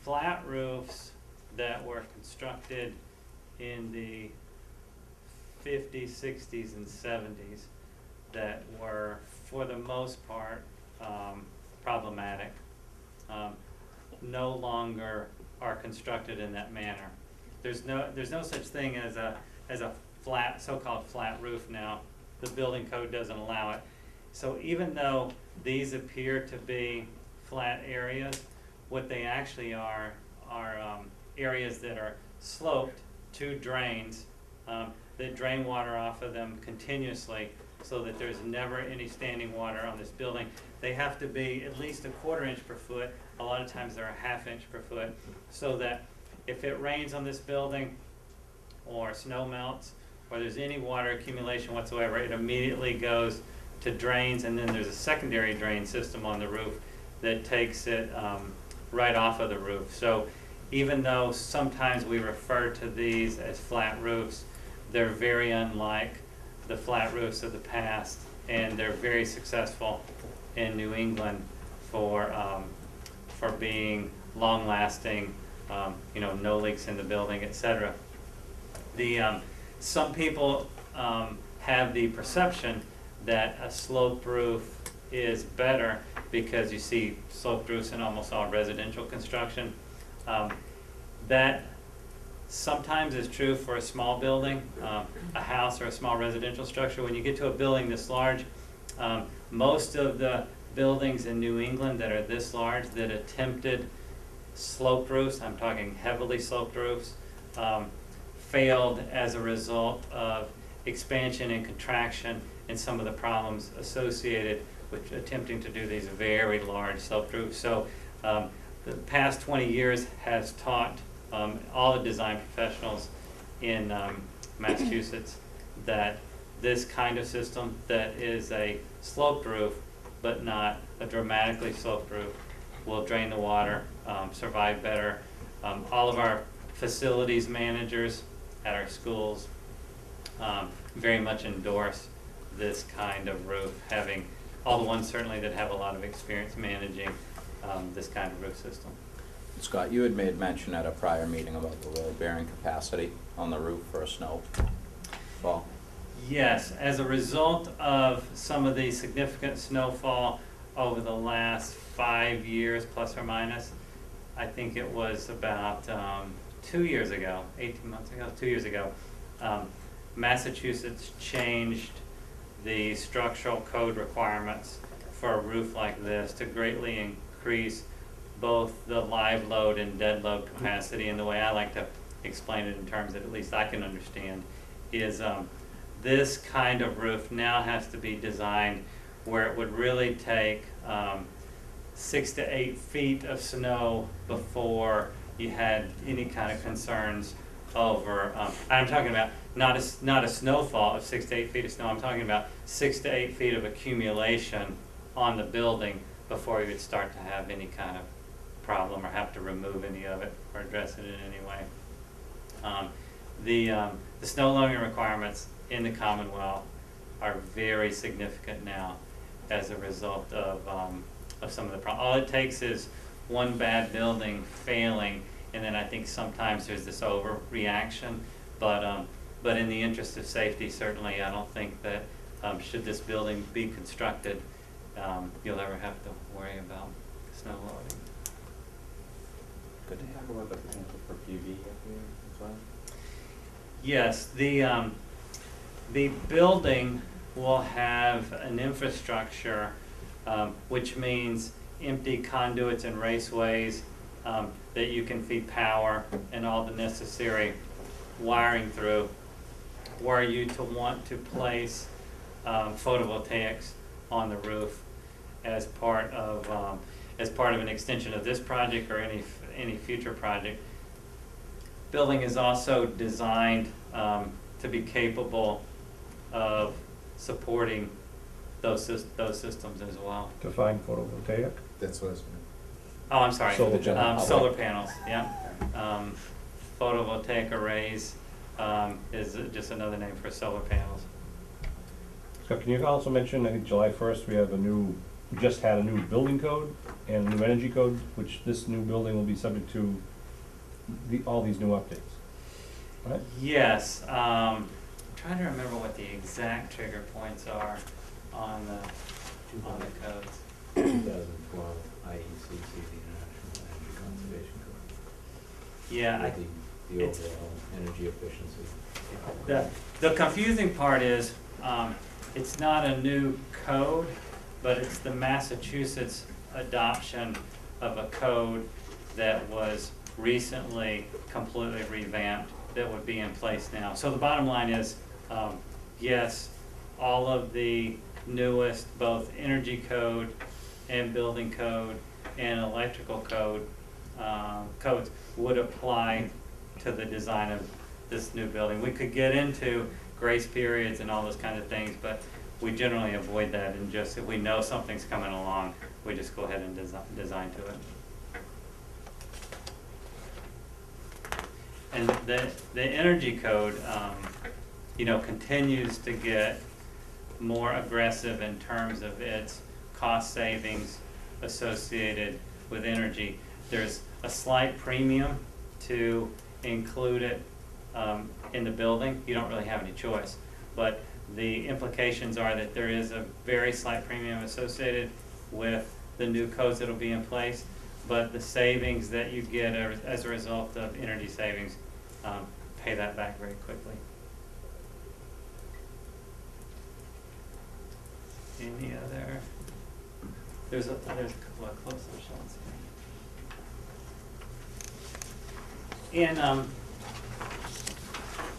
flat roofs that were constructed in the 50s, 60s, and 70s that were, for the most part, problematic, no longer are constructed in that manner. There's no such thing as a flat, so-called flat roof now. The building code doesn't allow it. So even though these appear to be flat areas, what they actually are areas that are sloped to drains that drain water off of them continuously, so that there's never any standing water on this building. They have to be at least a 1/4 inch per foot. A lot of times they're a 1/2 inch per foot, so that if it rains on this building or snow melts or there's any water accumulation whatsoever, it immediately goes to drains, and then there's a secondary drain system on the roof that takes it right off of the roof. So even though sometimes we refer to these as flat roofs, they're very unlike the flat roofs of the past, and they're very successful in New England for being long-lasting, no leaks in the building, etc. Some people have the perception that a sloped roof is better because you see sloped roofs in almost all residential construction. That sometimes is true for a small building, a house or a small residential structure. When you get to a building this large, most of the buildings in New England that are this large that attempted sloped roofs, I'm talking heavily sloped roofs, failed as a result of expansion and contraction and some of the problems associated with attempting to do these very large sloped roofs. So the past 20 years has taught all the design professionals in Massachusetts that this kind of system that is a sloped roof but not a dramatically sloped roof will drain the water, survive better. All of our facilities managers at our schools very much endorse this kind of roof, having all the ones certainly that have a lot of experience managing this kind of roof system. Scott, you had made mention at a prior meeting about the load-bearing capacity on the roof for a snowfall. Yes, as a result of some of the significant snowfall over the last 5 years, plus or minus, I think it was about 2 years ago, 18 months ago, 2 years ago, Massachusetts changed the structural code requirements for a roof like this to greatly increase both the live load and dead load capacity. And the way I like to explain it in terms that at least I can understand is this kind of roof now has to be designed where it would really take 6 to 8 feet of snow before you had any kind of concerns over, I'm talking about not a snowfall of 6 to 8 feet of snow, I'm talking about 6 to 8 feet of accumulation on the building before you would start to have any kind of problem or have to remove any of it or address it in any way. The snow loading requirements in the Commonwealth are very significant now as a result of some of the problems. All it takes is one bad building failing, and then I think sometimes there's this overreaction, but in the interest of safety, certainly I don't think that should this building be constructed, you'll ever have to worry about snow loading. Good to Can you talk about the potential for PV up here as well? Yes, the building will have an infrastructure, which means empty conduits and raceways that you can feed power and all the necessary wiring through, were you to want to place photovoltaics on the roof as part of an extension of this project or any future project. Building is also designed to be capable of supporting those systems as well. Define photovoltaic? That's what I was gonna. Oh, I'm sorry, Solar panels. solar panels, yeah. Photovoltaic arrays, is just another name for solar panels. So can you also mention, I think July first, we just had a new building code and a new energy code, which this new building will be subject to all these new updates, right? Yes, I'm trying to remember what the exact trigger points are on the codes. 2012 IECC, the International Energy Conservation Code. Yeah, with the it's- overall energy efficiency. the confusing part is, it's not a new code, but it's the Massachusetts adoption of a code that was recently completely revamped that would be in place now. So the bottom line is, yes, all of the newest, both energy code and building code and electrical code, codes would apply to the design of this new building. We could get into grace periods and all those kind of things, but we generally avoid that, and just if we know something's coming along, we just go ahead and design to it. And the energy code, continues to get more aggressive in terms of its cost savings associated with energy. There's a slight premium to include it in the building. You don't really have any choice, but the implications are that there is a very slight premium associated with the new codes that'll be in place, but the savings that you get as a result of energy savings pay that back very quickly. Any other? There's a couple of close-up shots here.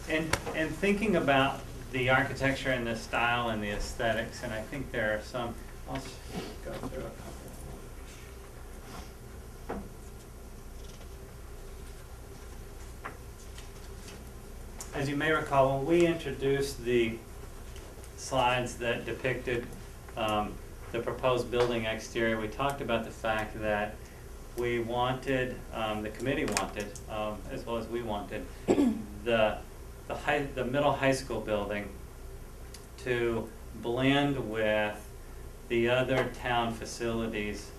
And thinking about the architecture and the style and the aesthetics, and I think there are some, I'll just go through a couple. As you may recall, when we introduced the slides that depicted the proposed building exterior, we talked about the fact that we wanted, the committee wanted, as well as we wanted, the middle high school building to blend with the other town facilities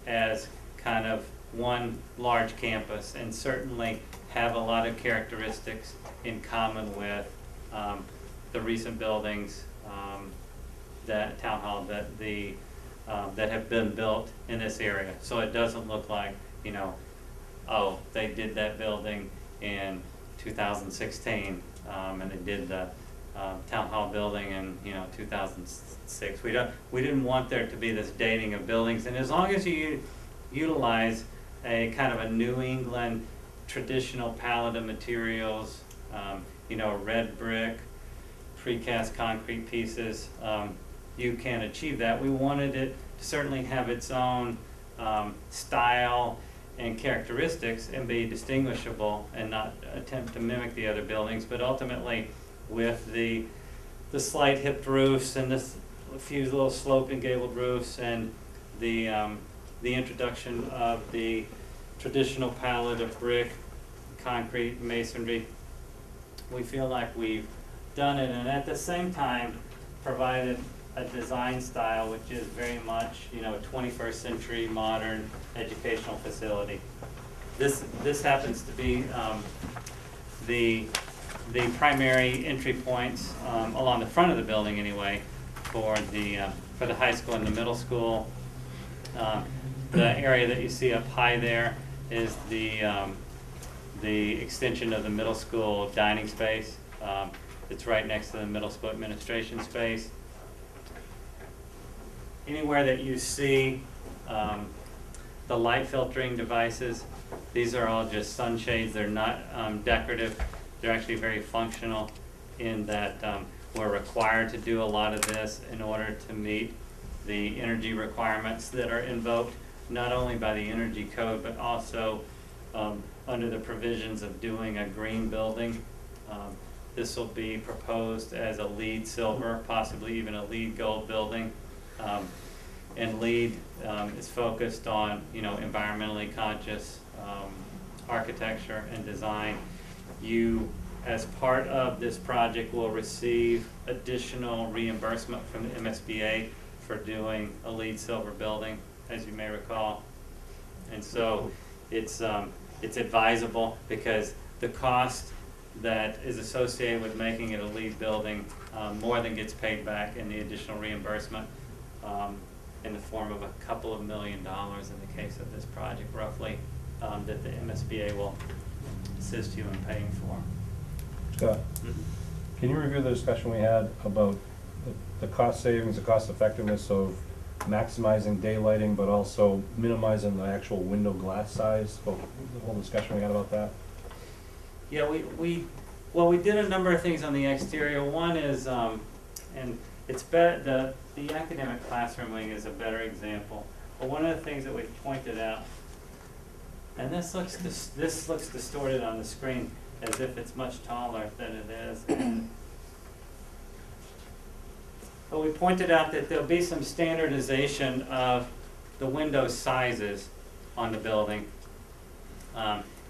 as kind of one large campus, and certainly have a lot of characteristics in common with the recent buildings, that town hall, that have been built in this area. So it doesn't look like, oh, they did that building in 2016, and they did the town hall building in 2006. We didn't want there to be this dating of buildings, and as long as you utilize a kind of a New England traditional palette of materials, red brick, precast concrete pieces, you can achieve that. We wanted it to certainly have its own style and characteristics and be distinguishable and not attempt to mimic the other buildings, but ultimately with the slight hipped roofs and a few little sloping gabled roofs and the introduction of the traditional palette of brick, concrete, masonry, we feel like we've done it, and at the same time provided a design style which is very much, a 21st century modern educational facility. This happens to be the primary entry points along the front of the building anyway for the high school and the middle school. The area that you see up high there is the extension of the middle school dining space. It's right next to the middle school administration space. Anywhere that you see the light filtering devices, these are all just sunshades. They're not decorative. They're actually very functional in that we're required to do a lot of this in order to meet the energy requirements that are invoked, not only by the energy code, but also under the provisions of doing a green building. This will be proposed as a LEED silver, possibly even a LEED gold building. And LEED is focused on, environmentally conscious architecture and design. You, as part of this project, will receive additional reimbursement from the MSBA for doing a LEED silver building, as you may recall. And so it's advisable because the cost that is associated with making it a LEED building more than gets paid back in the additional reimbursement in the form of a couple of $1 million in the case of this project, roughly, that the MSBA will assist you in paying for. Scott, can you review the discussion we had about the cost savings, the cost effectiveness of maximizing daylighting, but also minimizing the actual window glass size? The whole discussion we had about that? Yeah, we did a number of things on the exterior. One is, and it's better, the academic classroom wing is a better example. But one of the things that we pointed out, and this looks distorted on the screen as if it's much taller than it is. But we pointed out that there'll be some standardization of the window sizes on the building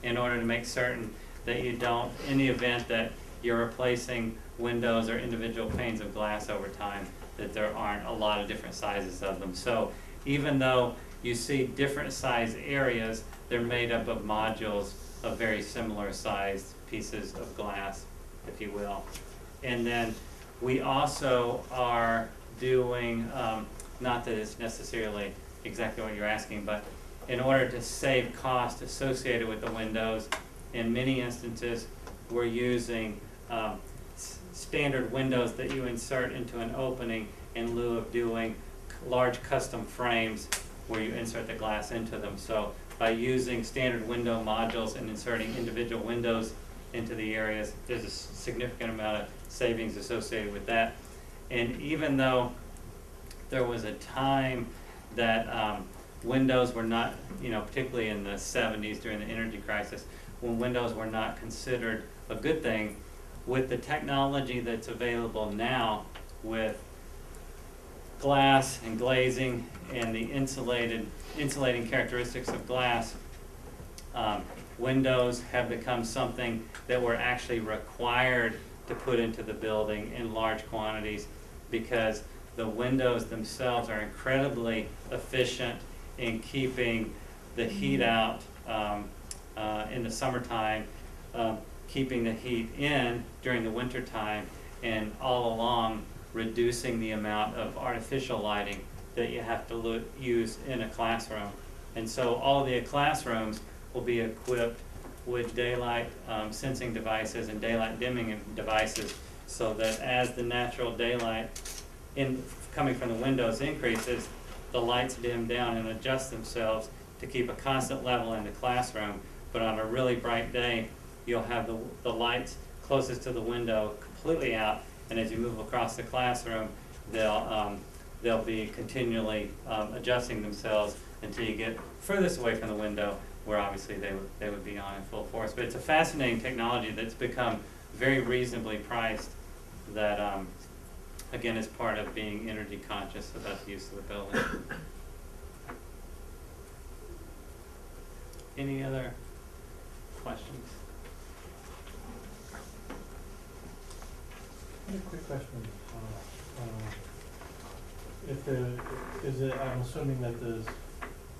in order to make certain that you don't, in the event that you're replacing windows or individual panes of glass over time, that there aren't a lot of different sizes of them. So even though you see different size areas, they're made up of modules of very similar sized pieces of glass, if you will. And then we also are doing, not that it's necessarily exactly what you're asking, but in order to save cost associated with the windows, in many instances, we're using standard windows that you insert into an opening in lieu of doing large custom frames where you insert the glass into them. So by using standard window modules and inserting individual windows into the areas, there's a significant amount of savings associated with that. And even though there was a time that windows were not, particularly in the 70s during the energy crisis, when windows were not considered a good thing, with the technology that's available now with glass and glazing and the insulating characteristics of glass, windows have become something that we're actually required to put into the building in large quantities because the windows themselves are incredibly efficient in keeping the heat out in the summertime, keeping the heat in during the winter time, and all along reducing the amount of artificial lighting that you have to use in a classroom. And so all the classrooms will be equipped with daylight sensing devices and daylight dimming devices so that as the natural daylight coming from the windows increases, the lights dim down and adjust themselves to keep a constant level in the classroom. But on a really bright day, you'll have the lights closest to the window completely out, and as you move across the classroom, they'll be continually adjusting themselves until you get furthest away from the window, where obviously they would be on in full force. But it's a fascinating technology that's become very reasonably priced that, again, is part of being energy conscious about the use of the building. Any other questions? I have a quick question. I'm assuming that there's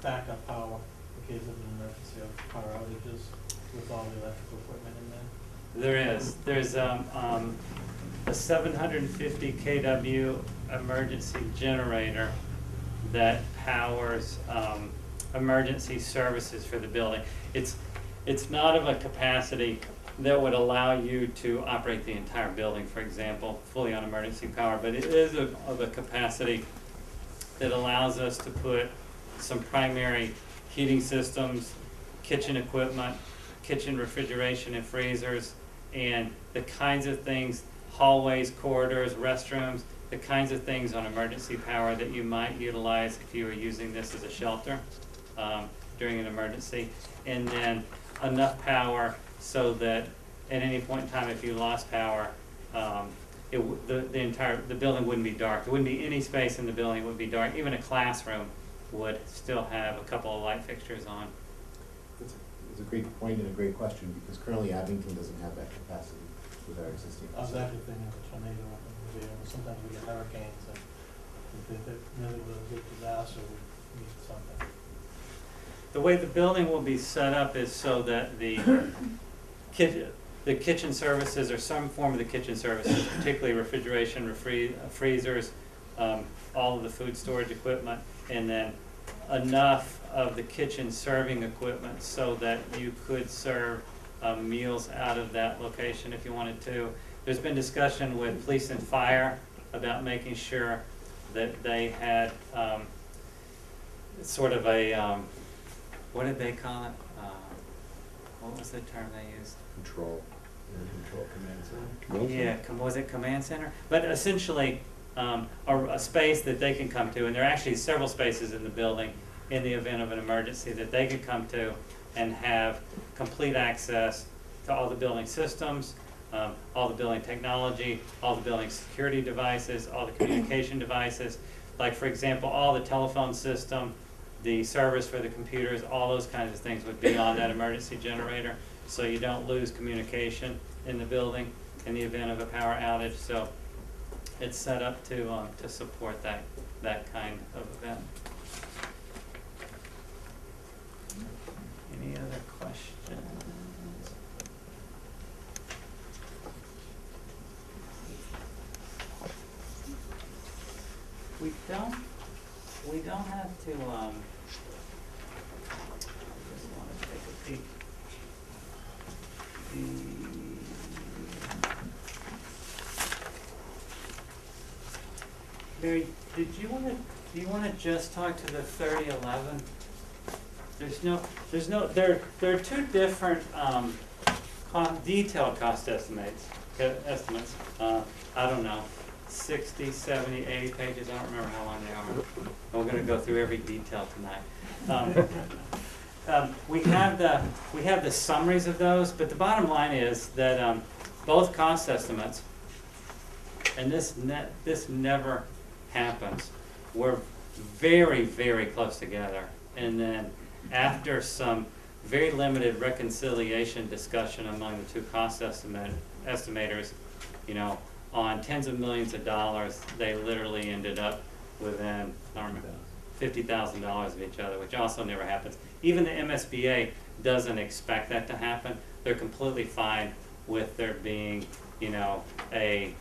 backup power in case of an emergency of power outages with all the electrical equipment in there? There is. There's a 750 kW emergency generator that powers emergency services for the building. It's not of a capacity that would allow you to operate the entire building, for example, fully on emergency power, but it is of a capacity that allows us to put some primary heating systems, kitchen equipment, kitchen refrigeration and freezers, and the kinds of things, hallways, corridors, restrooms, the kinds of things on emergency power that you might utilize if you were using this as a shelter during an emergency. And then enough power so that at any point in time, if you lost power, the building wouldn't be dark. There wouldn't be any space in the building, it would be dark. Even a classroom would still have a couple of light fixtures on. It's a great point and a great question, because currently Abington doesn't have that capacity with our existing I was facility. actually thinking of a tornado over there, and sometimes we get hurricanes, and if it really was a big disaster, we need something. The way the building will be set up is so that the kitchen services, or some form of the kitchen services, particularly refrigeration, freezers, all of the food storage equipment, and then enough of the kitchen serving equipment so that you could serve meals out of that location if you wanted to. There's been discussion with police and fire about making sure that they had sort of a, what did they call it? What was the term they used? Control, control command center. Yeah, was it command center? But essentially, a space that they can come to, and there are actually several spaces in the building in the event of an emergency that they could come to and have complete access to all the building systems, all the building technology, all the building security devices, all the communication devices. Like, for example, all the telephone system, the servers for the computers, all those kinds of things would be on that emergency generator, so you don't lose communication in the building in the event of a power outage. So it's set up to support that kind of event. Any other questions? We don't have to, I just want to take a peek. Mary, do you want to just talk to the 3011? There are two different detailed cost estimates. I don't know, 60, 70, 80 pages. I don't remember how long they are. We're going to go through every detail tonight. We have the summaries of those, but the bottom line is that both cost estimates, and this never happens. We're very, very close together, and then after some very limited reconciliation discussion among the two cost estimators, on tens of millions of dollars, they literally ended up within, I don't remember, $50,000 of each other, which also never happens. Even the MSBA doesn't expect that to happen. They're completely fine with there being, a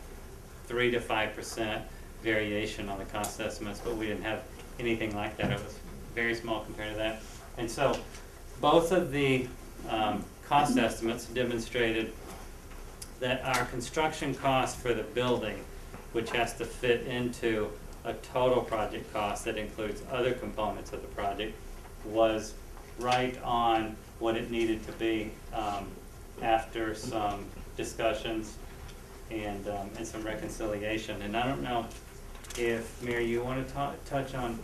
3 to 5% variation on the cost estimates, but we didn't have anything like that. It was very small compared to that. And so both of the cost estimates demonstrated that our construction cost for the building, which has to fit into a total project cost that includes other components of the project, was right on what it needed to be after some discussions and some reconciliation. And I don't know if, Mary, you want to touch on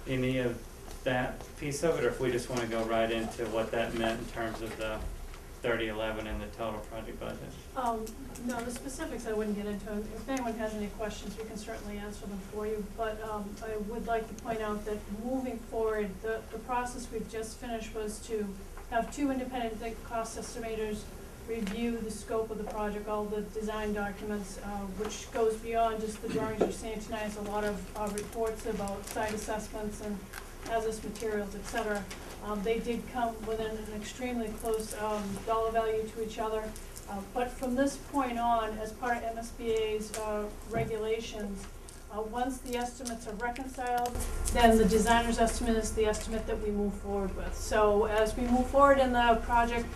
any of that piece of it, or if we just want to go right into what that meant in terms of the 3011 and the total project budget. No, the specifics I wouldn't get into. If anyone has any questions, we can certainly answer them for you. But I would like to point out that moving forward, the process we've just finished was to have two independent cost estimators review the scope of the project, all the design documents, which goes beyond just the drawings you're seeing tonight. It's a lot of reports about site assessments and hazardous materials, et cetera. They did come within an extremely close dollar value to each other. But from this point on, as part of MSBA's regulations, once the estimates are reconciled, then the designer's estimate is the estimate that we move forward with. So as we move forward in the project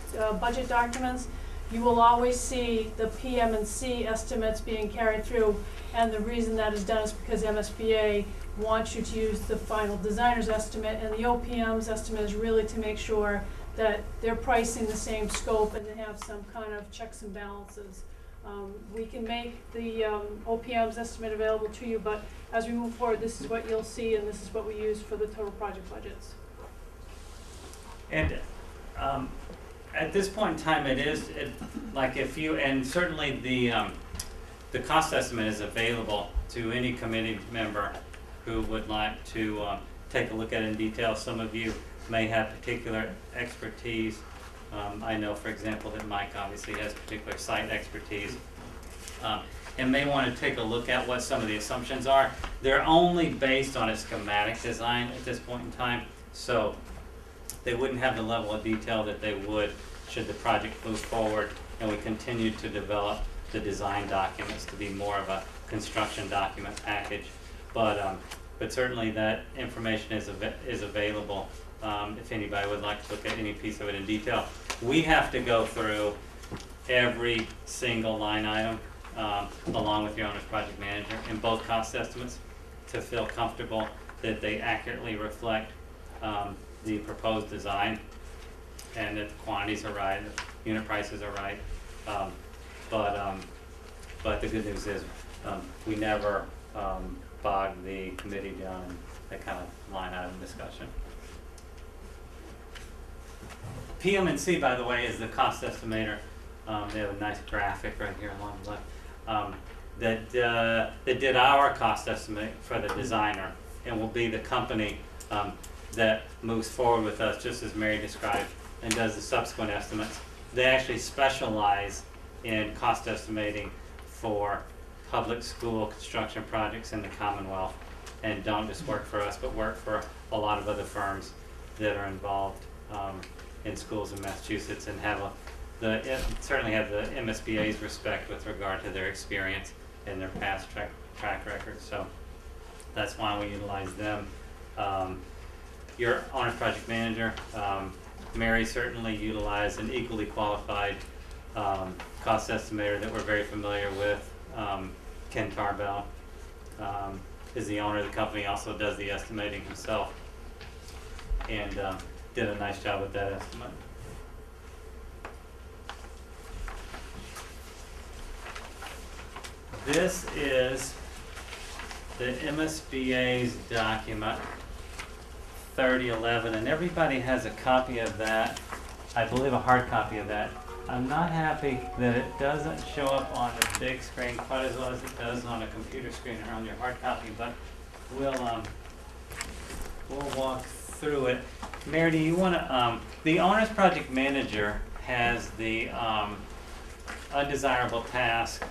budget documents, you will always see the PM&C estimates being carried through. And the reason that is done is because MSBA wants you to use the final designer's estimate, and the OPM's estimate is really to make sure that they're pricing the same scope and they have some kind of checks and balances. We can make the OPM's estimate available to you, but as we move forward, this is what you'll see, and this is what we use for the total project budgets. And At this point in time, like if you, and certainly the cost estimate is available to any committee member who would like to take a look at it in detail. Some of you may have particular expertise. I know, for example, that Mike obviously has particular site expertise, and may want to take a look at what some of the assumptions are. They're only based on a schematic design at this point in time, so they wouldn't have the level of detail that they would should the project move forward and we continue to develop the design documents to be more of a construction document package. But certainly that information is available if anybody would like to look at any piece of it in detail. We have to go through every single line item along with your owner's project manager in both cost estimates to feel comfortable that they accurately reflect the proposed design and that the quantities are right, the unit prices are right. But the good news is we never bog the committee down in that kind of line item discussion. PM&C, by the way, is the cost estimator. They have a nice graphic right here along the left that did our cost estimate for the designer and will be the company that moves forward with us, just as Mary described, and does the subsequent estimates. They actually specialize in cost estimating for public school construction projects in the Commonwealth, and don't just work for us, but work for a lot of other firms that are involved in schools in Massachusetts, and have certainly have the MSBA's respect with regard to their experience and their past track record. So that's why we utilize them. Your owner's project manager, Mary, certainly utilized an equally qualified cost estimator that we're very familiar with. Ken Tarbell is the owner of the company, also does the estimating himself, and did a nice job with that estimate. This is the MSBA's document 3011, and everybody has a copy of that. I believe a hard copy of that. I'm not happy that it doesn't show up on the big screen quite as well as it does on a computer screen or on your hard copy, but we'll walk through it. Mary, do you want to, the owner's project manager has the undesirable task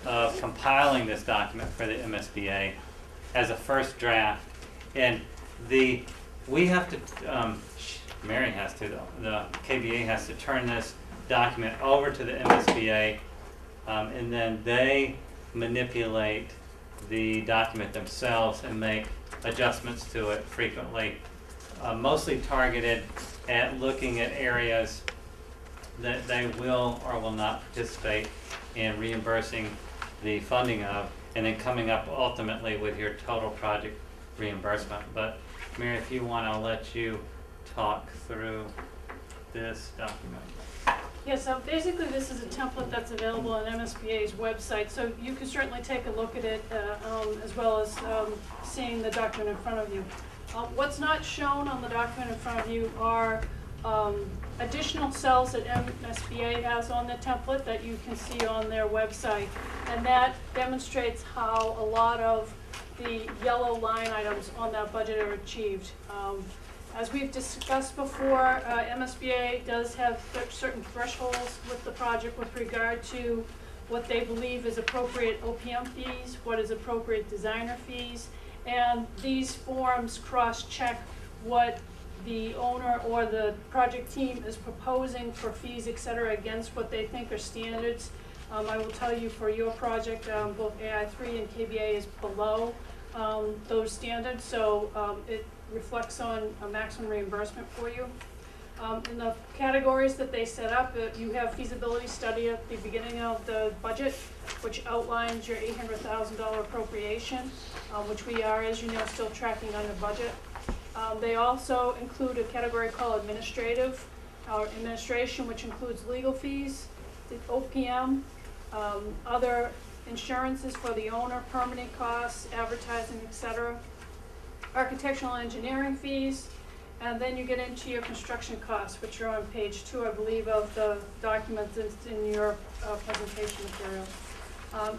of compiling this document for the MSBA as a first draft, and we have to, Mary has to, the KBA has to turn this document over to the MSBA, and then they manipulate the document themselves and make adjustments to it frequently, mostly targeted at looking at areas that they will or will not participate in reimbursing the funding of, and then coming up ultimately with your total project reimbursement. But Mary, if you want, I'll let you talk through this document. Yeah, so basically this is a template that's available on MSBA's website, so you can certainly take a look at it as well as seeing the document in front of you. What's not shown on the document in front of you are additional cells that MSBA has on the template that you can see on their website, and that demonstrates how a lot of the yellow line items on that budget are achieved. As we've discussed before, MSBA does have certain thresholds with the project with regard to what they believe is appropriate OPM fees, what is appropriate designer fees, and these forms cross-check what the owner or the project team is proposing for fees, et cetera, against what they think are standards. I will tell you for your project, both AI3 and KBA is below those standards, so it reflects on a maximum reimbursement for you. In the categories that they set up, you have feasibility study at the beginning of the budget, which outlines your $800,000 appropriation, which we are, as you know, still tracking under budget. They also include a category called administrative, or administration, which includes legal fees, the OPM, other insurances for the owner, permitting costs, advertising, etc., architectural engineering fees, And then you get into your construction costs, which are on page 2, I believe, of the document that's in your presentation material.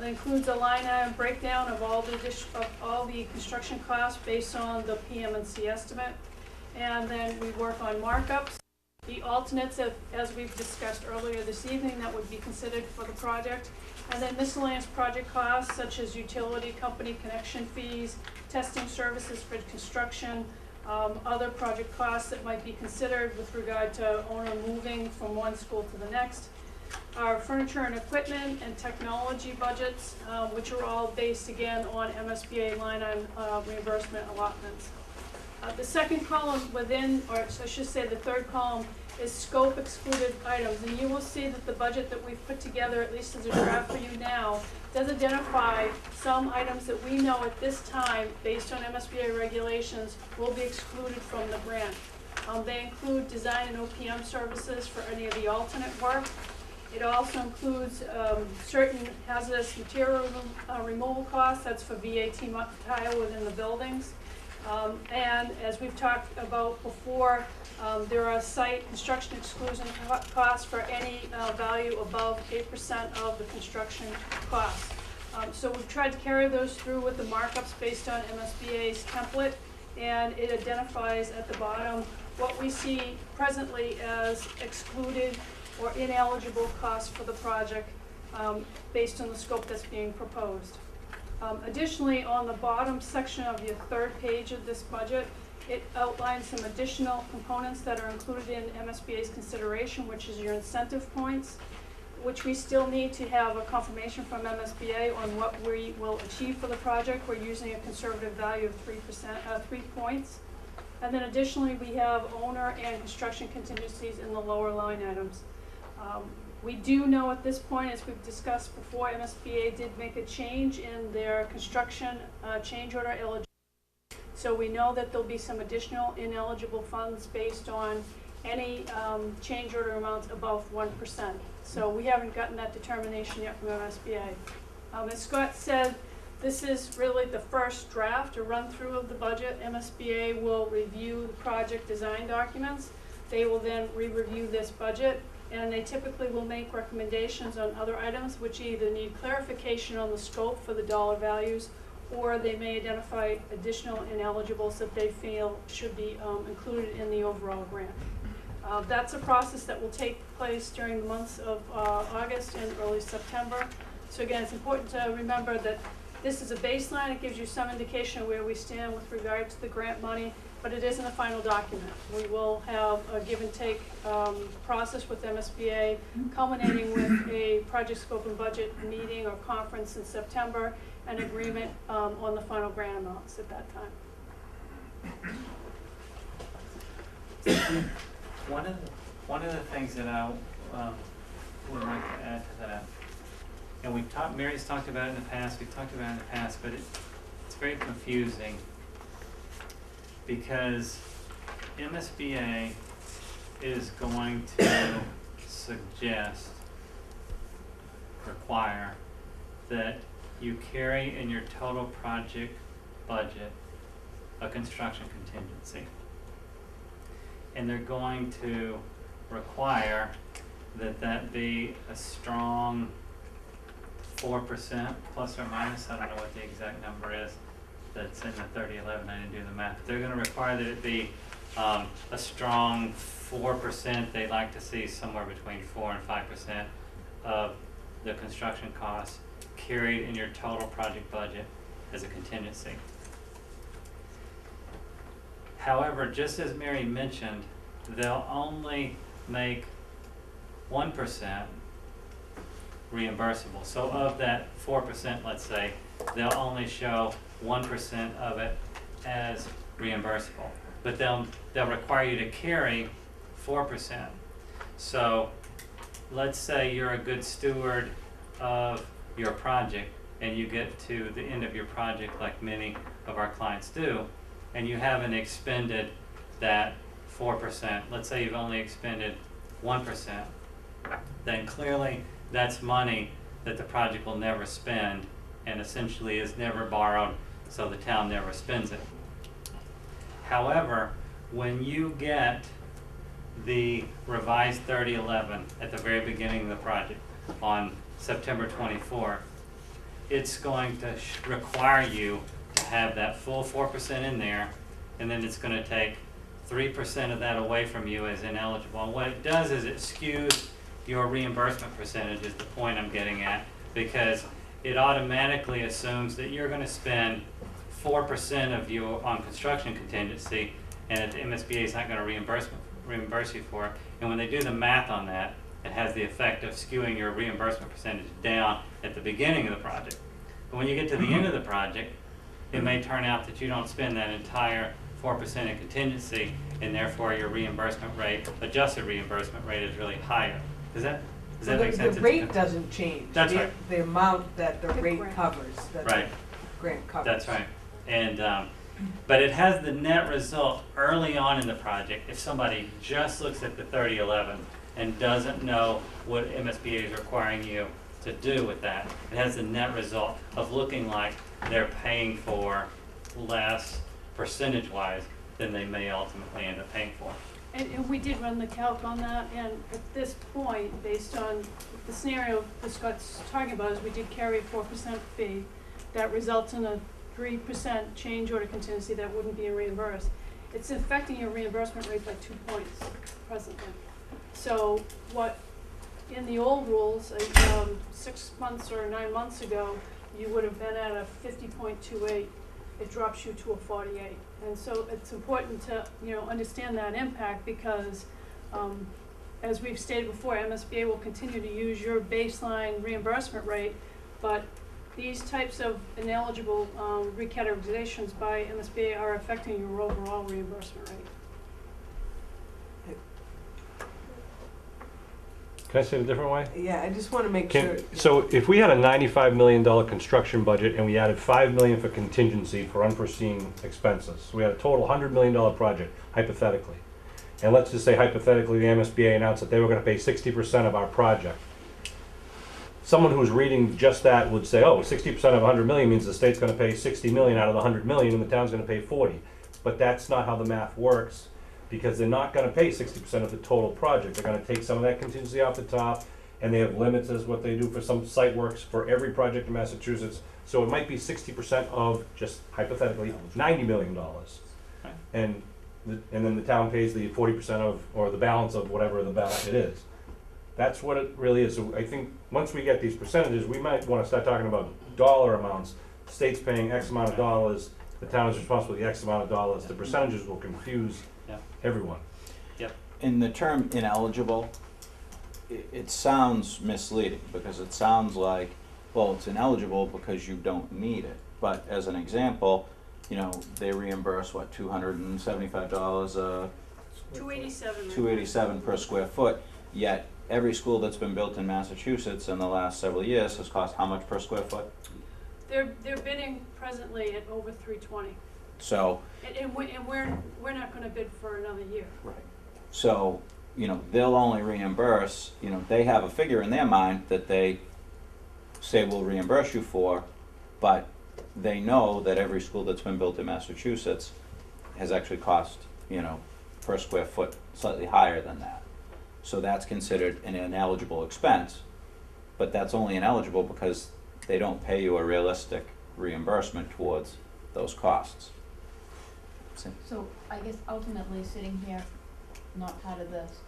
It includes a line item breakdown of all the construction costs based on the PM&C estimate. And then we work on markups. The alternates, as we've discussed earlier this evening, that would be considered for the project. And then miscellaneous project costs such as utility company connection fees, testing services for construction, other project costs that might be considered with regard to owner moving from one school to the next. Our furniture and equipment and technology budgets, which are all based again on MSBA line item reimbursement allotments. The second column within, or I should say the third column, is scope excluded items. And you will see that the budget that we've put together, at least as a draft for you now, does identify some items that we know at this time, based on MSBA regulations, will be excluded from the grant. They include design and OPM services for any of the alternate work. It also includes certain hazardous material removal costs, that's for VAT tile within the buildings. And as we've talked about before, there are site construction exclusion costs for any value above 8% of the construction costs. So we've tried to carry those through with the markups based on MSBA's template, and it identifies at the bottom what we see presently as excluded or ineligible costs for the project based on the scope that's being proposed. Additionally, on the bottom section of your third page of this budget, it outlines some additional components that are included in MSBA's consideration, which is your incentive points, which we still need to have a confirmation from MSBA on what we will achieve for the project. We're using a conservative value of 3 points. And then additionally, we have owner and construction contingencies in the lower line items. We do know at this point, as we've discussed before, MSBA did make a change in their construction change order eligibility. So we know that there'll be some additional ineligible funds based on any change order amounts above 1%. So we haven't gotten that determination yet from MSBA. As Scott said, this is really the first draft, a run-through of the budget. MSBA will review the project design documents. They will then re-review this budget, and they typically will make recommendations on other items which either need clarification on the scope for the dollar values, or they may identify additional ineligibles that they feel should be included in the overall grant. That's a process that will take place during the months of August and early September. So again, it's important to remember that this is a baseline. It gives you some indication of where we stand with regard to the grant money, but it isn't a final document. We will have a give and take process with MSBA, culminating with a project scope and budget meeting or conference in September, and agreement on the final grant amounts at that time. One of the things that I would like to add to that, and Mary's talked about it in the past, we've talked about it in the past, but it's very confusing because MSBA is going to require that you carry in your total project budget a construction contingency. And they're going to require that that be a strong 4% plus or minus. I don't know what the exact number is that's in the 3011. I didn't do the math. They're going to require that it be a strong 4%. They like to see somewhere between 4 and 5% of the construction costs carried in your total project budget as a contingency. However, just as Mary mentioned, they'll only make 1% reimbursable. So of that 4%, let's say, they'll only show 1% of it as reimbursable. But they'll require you to carry 4%. So let's say you're a good steward of your project and you get to the end of your project like many of our clients do, and you haven't expended that 4%. Let's say you've only expended 1%. Then clearly that's money that the project will never spend and essentially is never borrowed, so the town never spends it. However, when you get the revised 3011 at the very beginning of the project on September 24th, it's going to require you to have that full 4% in there, and then it's going to take 3% of that away from you as ineligible. And what it does is it skews your reimbursement percentage, is the point I'm getting at, because it automatically assumes that you're going to spend 4% of your on construction contingency, and the MSBA is not going to reimburse you for it. And when they do the math on that, it has the effect of skewing your reimbursement percentage down at the beginning of the project. But when you get to the end of the project, it may turn out that you don't spend that entire 4% in contingency, and therefore your reimbursement rate, adjusted reimbursement rate, is really higher. Does that make sense? The rate doesn't change. That's right. The amount that the rate grant. covers, that Right. the grant covers. That's right. And, but it has the net result early on in the project, if somebody just looks at the 3011 and doesn't know what MSBA is requiring you to do with that, it has the net result of looking like they're paying for less percentage-wise than they may ultimately end up paying for. And we did run the calc on that, and at this point, based on the scenario that Scott's talking about, is we did carry a 4% fee. That results in a 3% change order contingency that wouldn't be reimbursed. It's affecting your reimbursement rate by 2 points presently. So what, in the old rules, 6 months or 9 months ago, you would have been at a 50.28. It drops you to a 48. And so it's important to, understand that impact, because as we've stated before, MSBA will continue to use your baseline reimbursement rate, but these types of ineligible recategorizations by MSBA are affecting your overall reimbursement rate. Can I say it a different way? Yeah, I just wanna make sure. So if we had a $95 million construction budget and we added $5 million for contingency for unforeseen expenses, we had a total $100 million project, hypothetically. And let's just say hypothetically the MSBA announced that they were gonna pay 60% of our project. Someone who's reading just that would say, oh, 60% of 100 million means the state's gonna pay 60 million out of the 100 million and the town's gonna pay 40. But that's not how the math works, because they're not gonna pay 60% of the total project. They're gonna take some of that contingency off the top, and they have limits as what they do for some site works for every project in Massachusetts. So it might be 60% of, just hypothetically, $90 million. And then the town pays the 40% of, or the balance of whatever the balance it is. That's what it really is. So I think once we get these percentages, we might wanna start talking about dollar amounts. The state's paying X amount of dollars, the town is responsible for the X amount of dollars. The percentages will confuse everyone. In the term ineligible, it sounds misleading, because it sounds like, well, it's ineligible because you don't need it. But as an example, they reimburse, what, $275, $287 per square foot, yet every school that's been built in Massachusetts in the last several years has cost how much per square foot? They're bidding presently at over $320. So. And we're not gonna bid for another year. Right. So, they'll only reimburse, they have a figure in their mind that they say will reimburse you for, but they know that every school that's been built in Massachusetts has actually cost, per square foot slightly higher than that. So that's considered an ineligible expense, but that's only ineligible because they don't pay you a realistic reimbursement towards those costs. So I guess ultimately, sitting here, not part of this,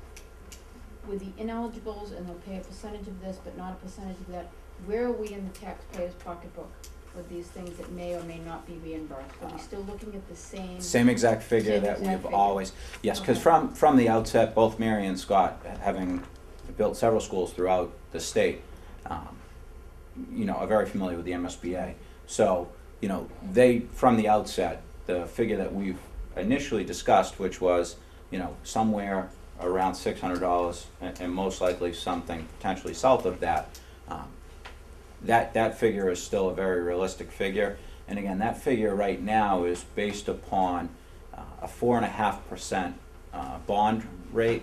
with the ineligibles, and they'll pay a percentage of this but not a percentage of that, where are we in the taxpayer's pocketbook with these things that may or may not be reimbursed? Are we still looking at the same? Same exact figure Same that exact we've figure. always, yes, because Okay. from the outset, both Mary and Scott, having built several schools throughout the state, are very familiar with the MSBA. So, they, from the outset, the figure that we've initially discussed, which was, somewhere around $600 and most likely something potentially south of that, that figure is still a very realistic figure. And again, that figure right now is based upon a 4.5% bond rate.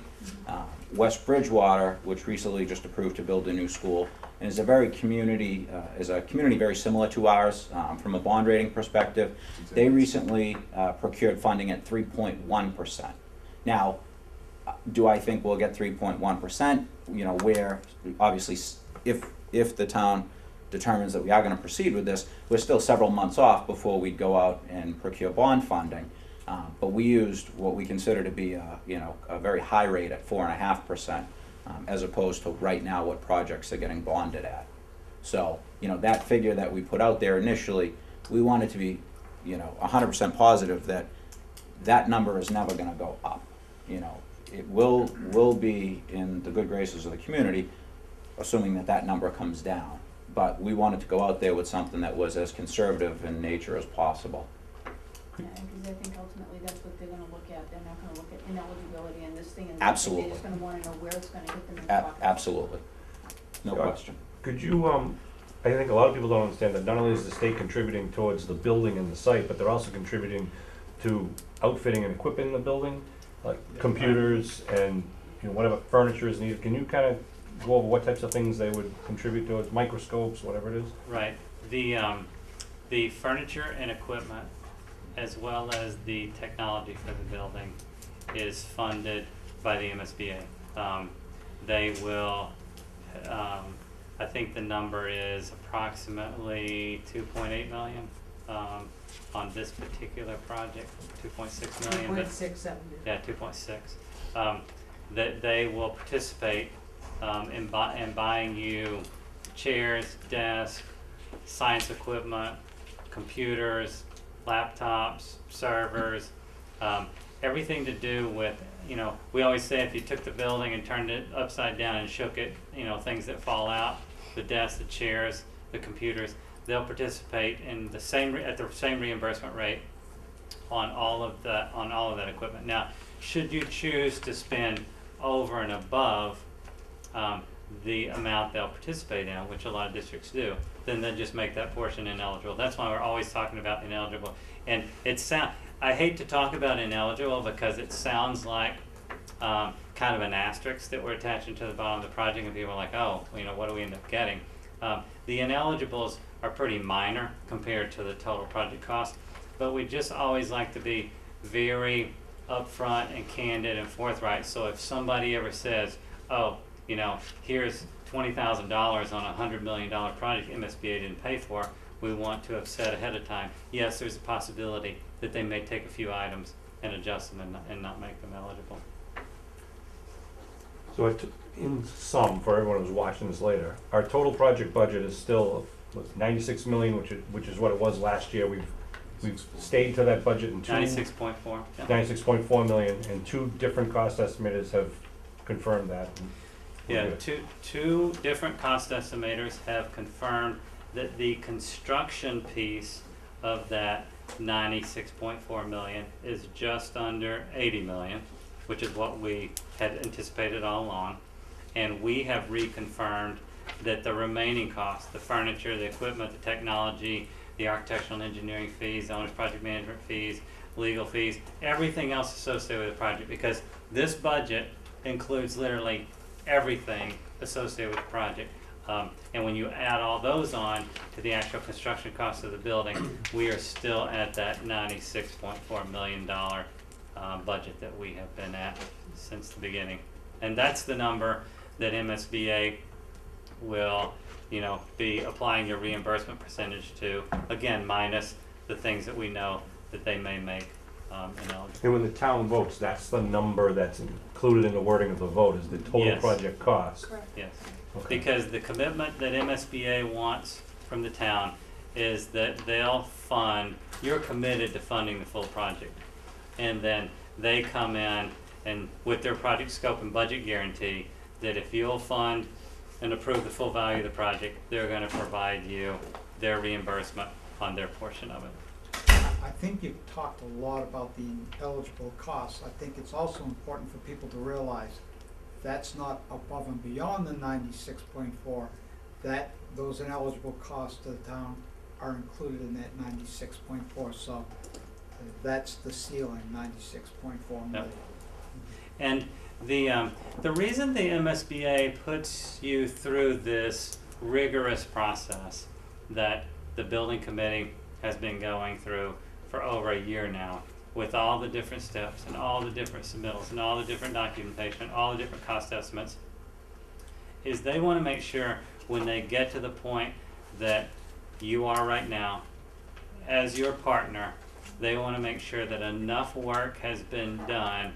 West Bridgewater, which recently just approved to build a new school, and is a community very similar to ours from a bond rating perspective. They recently procured funding at 3.1%. Now, do I think we'll get 3.1%? You know, where obviously if the town determines that we are going to proceed with this, we're still several months off before we go out and procure bond funding. But we used what we consider to be a very high rate at 4.5%, as opposed to right now what projects are getting bonded at. So, you know, that figure that we put out there initially, we wanted to be, 100% positive that that number is never going to go up. You know, it will be in the good graces of the community, assuming that that number comes down. But we wanted to go out there with something that was as conservative in nature as possible. Yeah, because I think ultimately that's what they're gonna look at, they're not gonna look at ineligibility in this thing and Absolutely. they're just gonna wanna know where it's gonna hit them in the pocket. Absolutely, no Scott, question. Could you, I think a lot of people don't understand that not only is the state contributing towards the building and the site, but they're also contributing to outfitting and equipping the building, like computers and, whatever furniture is needed. Can you kind of go over what types of things they would contribute towards, microscopes, whatever it is? Right. The furniture and equipment, as well as the technology for the building, is funded by the MSBA. They will, I think the number is approximately 2.8 million on this particular project, 2.6 million. but- 2.67. Yeah, 2.6. That they will participate in buying you chairs, desks, science equipment, computers, laptops, servers, everything to do with, we always say if you took the building and turned it upside down and shook it, things that fall out, the desks, the chairs, the computers, they'll participate in at the same reimbursement rate on all of that equipment. Now, should you choose to spend over and above the amount they'll participate in, which a lot of districts do, then they'll just make that portion ineligible. That's why we're always talking about ineligible. And I hate to talk about ineligible because it sounds like kind of an asterisk that we're attaching to the bottom of the project, and people are like, oh, what do we end up getting? The ineligibles are pretty minor compared to the total project cost, but we just always like to be very upfront and candid and forthright. So if somebody ever says, oh, here's $20,000 on a $100 million project MSBA didn't pay for, we want to have said ahead of time, yes, there's a possibility that they may take a few items and adjust them and not make them eligible. So in sum, for everyone who's watching this later, our total project budget is still 96 million, which is what it was last year. We've stayed to that budget in 96.4. Yeah. 96.4 million, and two different cost estimators have confirmed that. Yeah, two different cost estimators have confirmed that the construction piece of that 96.4 million is just under 80 million, which is what we had anticipated all along. And we have reconfirmed that the remaining costs, the furniture, the equipment, the technology, the architectural and engineering fees, the owner's project management fees, legal fees, everything else associated with the project, because this budget includes literally everything associated with the project. And when you add all those on to the actual construction cost of the building, we are still at that $96.4 million budget that we have been at since the beginning. And that's the number that MSBA will, be applying your reimbursement percentage to, again, minus the things that we know that they may make ineligible. And when the town votes, that's the number that's included in the wording of the vote, is the total Yes. project cost. Correct. Yes. Okay. Because the commitment that MSBA wants from the town is that they'll fund, you're committed to funding the full project. And then they come in and with their project scope and budget guarantee that if you'll fund and approve the full value of the project, they're gonna provide you their reimbursement on their portion of it. I think you've talked a lot about the eligible costs. I think it's also important for people to realize that's not above and beyond the 96.4, that those ineligible costs to the town are included in that 96.4, so that's the ceiling, 96.4 million. And the reason the MSBA puts you through this rigorous process that the building committee has been going through for over a year now, with all the different steps and all the different submittals and all the different documentation, all the different cost estimates, is they want to make sure when they get to the point that you are right now, as your partner, they want to make sure that enough work has been done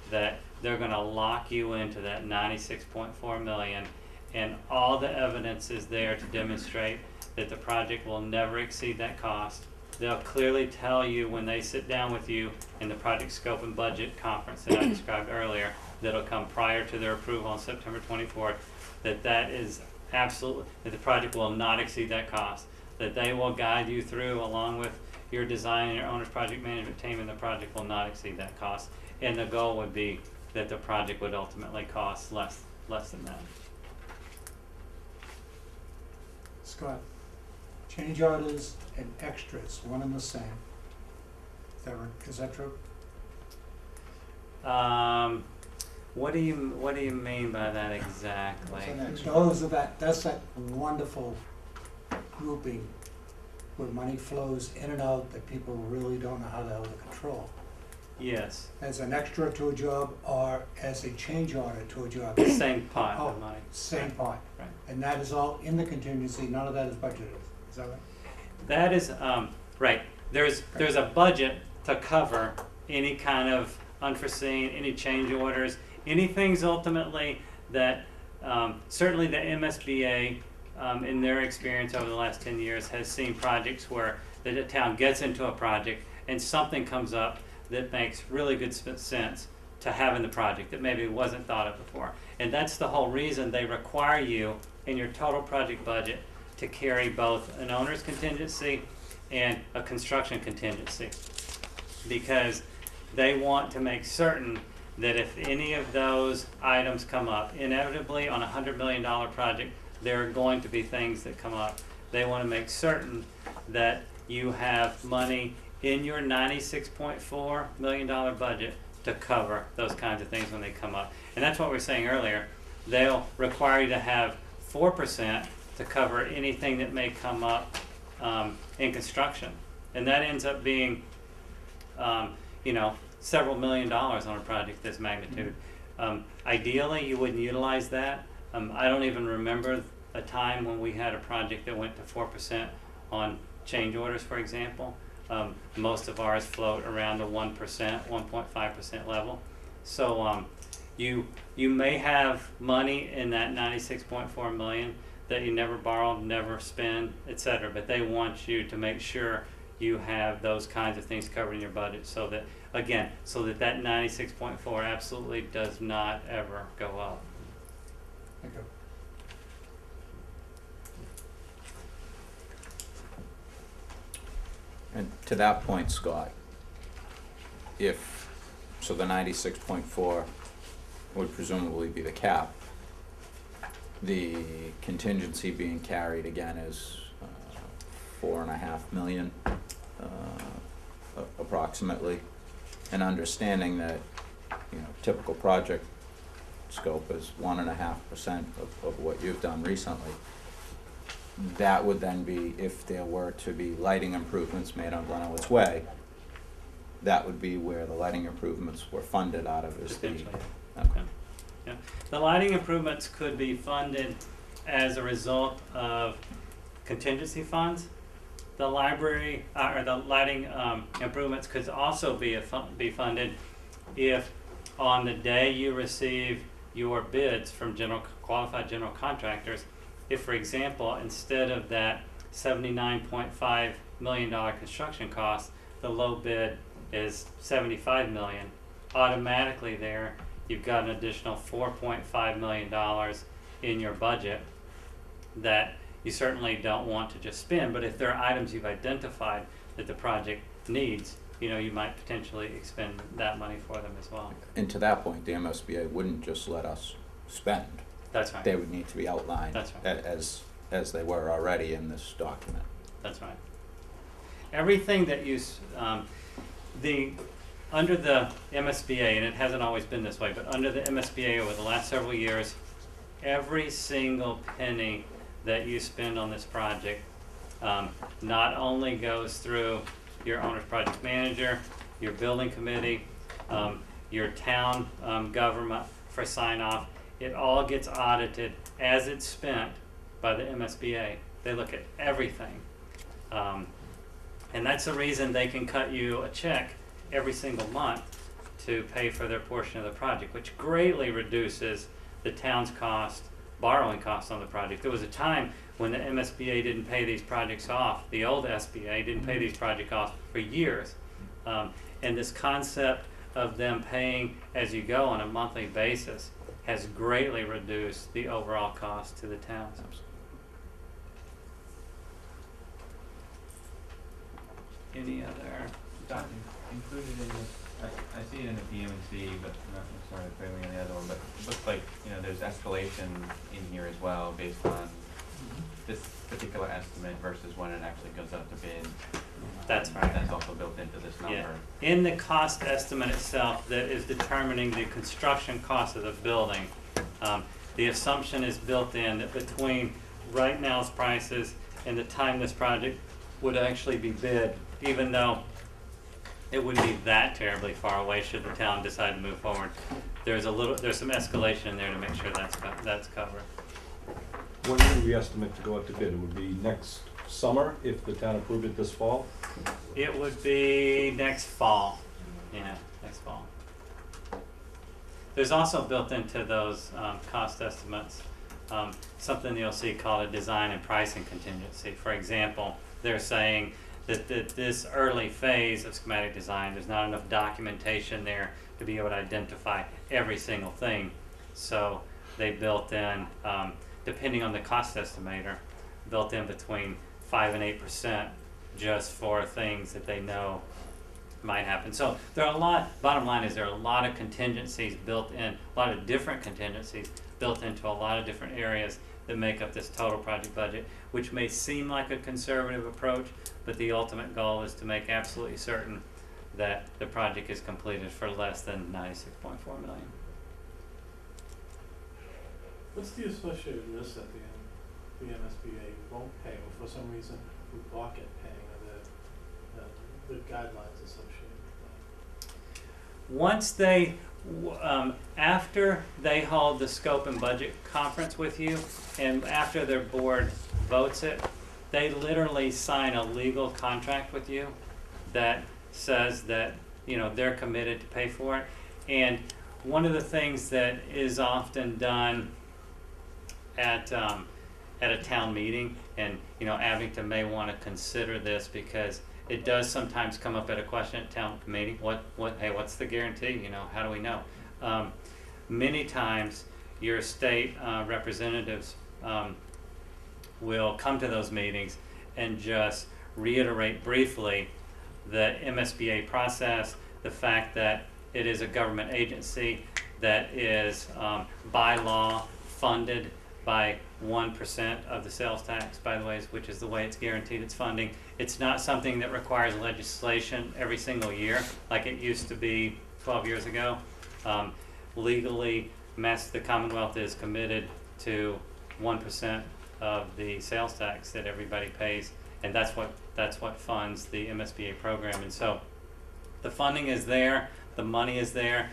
that they're going to lock you into that 96.4 million, and all the evidence is there to demonstrate that the project will never exceed that cost. They'll clearly tell you when they sit down with you in the project scope and budget conference that I described earlier, that'll come prior to their approval on September 24th, that is absolutely, that the project will not exceed that cost, that they will guide you through along with your design and your owner's project management team, and the project will not exceed that cost. And the goal would be that the project would ultimately cost less than that. Scott, change orders and extras, one and the same. Is that true? What do you mean by that exactly? That's that wonderful grouping where money flows in and out that people really don't know how the hell to control. Yes. As an extra to a job or as a change order to a job. Same pot of money. Same pot. Right. And that is all in the contingency, none of that is budgeted, is that right? That is, right. There's a budget to cover any kind of unforeseen, any change orders, any things ultimately that, certainly the MSBA, in their experience over the last 10 years, has seen projects where the town gets into a project and something comes up that makes really good sense to have in the project that maybe wasn't thought of before. And that's the whole reason they require you in your total project budget to carry both an owner's contingency and a construction contingency, because they want to make certain that if any of those items come up, inevitably on a $100 million project, there are going to be things that come up. They want to make certain that you have money in your $96.4 million budget to cover those kinds of things when they come up. And that's what we were saying earlier. They'll require you to have 4% to cover anything that may come up in construction. And that ends up being, several $1 million on a project this magnitude. Ideally, you wouldn't utilize that. I don't even remember a time when we had a project that went to 4% on change orders, for example. Most of ours float around the 1%, 1.5% level. So you may have money in that 96.4 million that you never borrowed, never spend, etc. But they want you to make sure you have those kinds of things covered in your budget, so that, again, that 96.4 absolutely does not ever go up. Thank you. And to that point, Scott, the 96.4 would presumably be the cap. The contingency being carried again is $4.5 million, approximately, and understanding that typical project scope is 1.5% of what you've done recently. That would then be, if there were to be lighting improvements made on Glenelwoods Way, that would be where the lighting improvements were funded out of, is the... Potentially. Okay. Yeah. The lighting improvements could be funded as a result of contingency funds. The library, or the lighting improvements could also be funded if on the day you receive your bids from qualified general contractors, if, for example, instead of that $79.5 million construction cost, the low bid is $75 million, automatically there you've got an additional $4.5 million in your budget that you certainly don't want to just spend. But if there are items you've identified that the project needs, you might potentially expend that money for them as well. And to that point, the MSBA wouldn't just let us spend. That's right. They would need to be outlined. That's right. as they were already in this document. That's right. Everything that under the MSBA, and it hasn't always been this way, but under the MSBA over the last several years, every single penny that you spend on this project not only goes through your owner's project manager, your building committee, your town government for sign off, it all gets audited as it's spent by the MSBA. They look at everything. And that's the reason they can cut you a check every single month to pay for their portion of the project, which greatly reduces the town's cost, borrowing costs on the project. There was a time when the MSBA didn't pay these projects off, the old SBA didn't pay these projects off for years. And this concept of them paying as you go on a monthly basis has greatly reduced the overall cost to the towns. Any other? Don, included in this, I see it in the PMC, but not necessarily clearly in the other one, but it looks like, you know, there's escalation in here as well based on this particular estimate versus when it actually goes out to bid. That's right. That's also built into this number. Yeah. In the cost estimate itself that is determining the construction cost of the building, the assumption is built in that between right now's prices and the time this project would actually be bid, even though it wouldn't be that terribly far away should the town decide to move forward. There's some escalation in there to make sure that's covered. When do we estimate to go out to bid? It would be next summer if the town approved it this fall? It would be next fall. Yeah, next fall. There's also built into those cost estimates something you'll see called a design and pricing contingency. For example, they're saying that this early phase of schematic design, there's not enough documentation there to be able to identify every single thing. So they built in, depending on the cost estimator, built in between 5 and 8% just for things that they know might happen. So there are a lot, bottom line is there are a lot of contingencies built in, a lot of different contingencies built into a lot of different areas that make up this total project budget, which may seem like a conservative approach, but the ultimate goal is to make absolutely certain that the project is completed for less than $96.4 million. What's the associated risk that the MSBA won't pay, or for some reason we block it paying, or the guidelines associated with that? Once they, after they hold the scope and budget conference with you, and after their board votes it, they literally sign a legal contract with you that says that, you know, they're committed to pay for it. And one of the things that is often done at a town meeting, and you know, Abington may want to consider this because it does sometimes come up at a question at town meeting. Hey, what's the guarantee? You know, how do we know? Many times, your state representatives will come to those meetings and just reiterate briefly the MSBA process, the fact that it is a government agency that is by law funded by 1% of the sales tax, by the way, which is the way it's guaranteed its funding. It's not something that requires legislation every single year like it used to be 12 years ago. Legally, the Commonwealth is committed to 1% of the sales tax that everybody pays, and that's what funds the MSBA program. And so the funding is there, the money is there.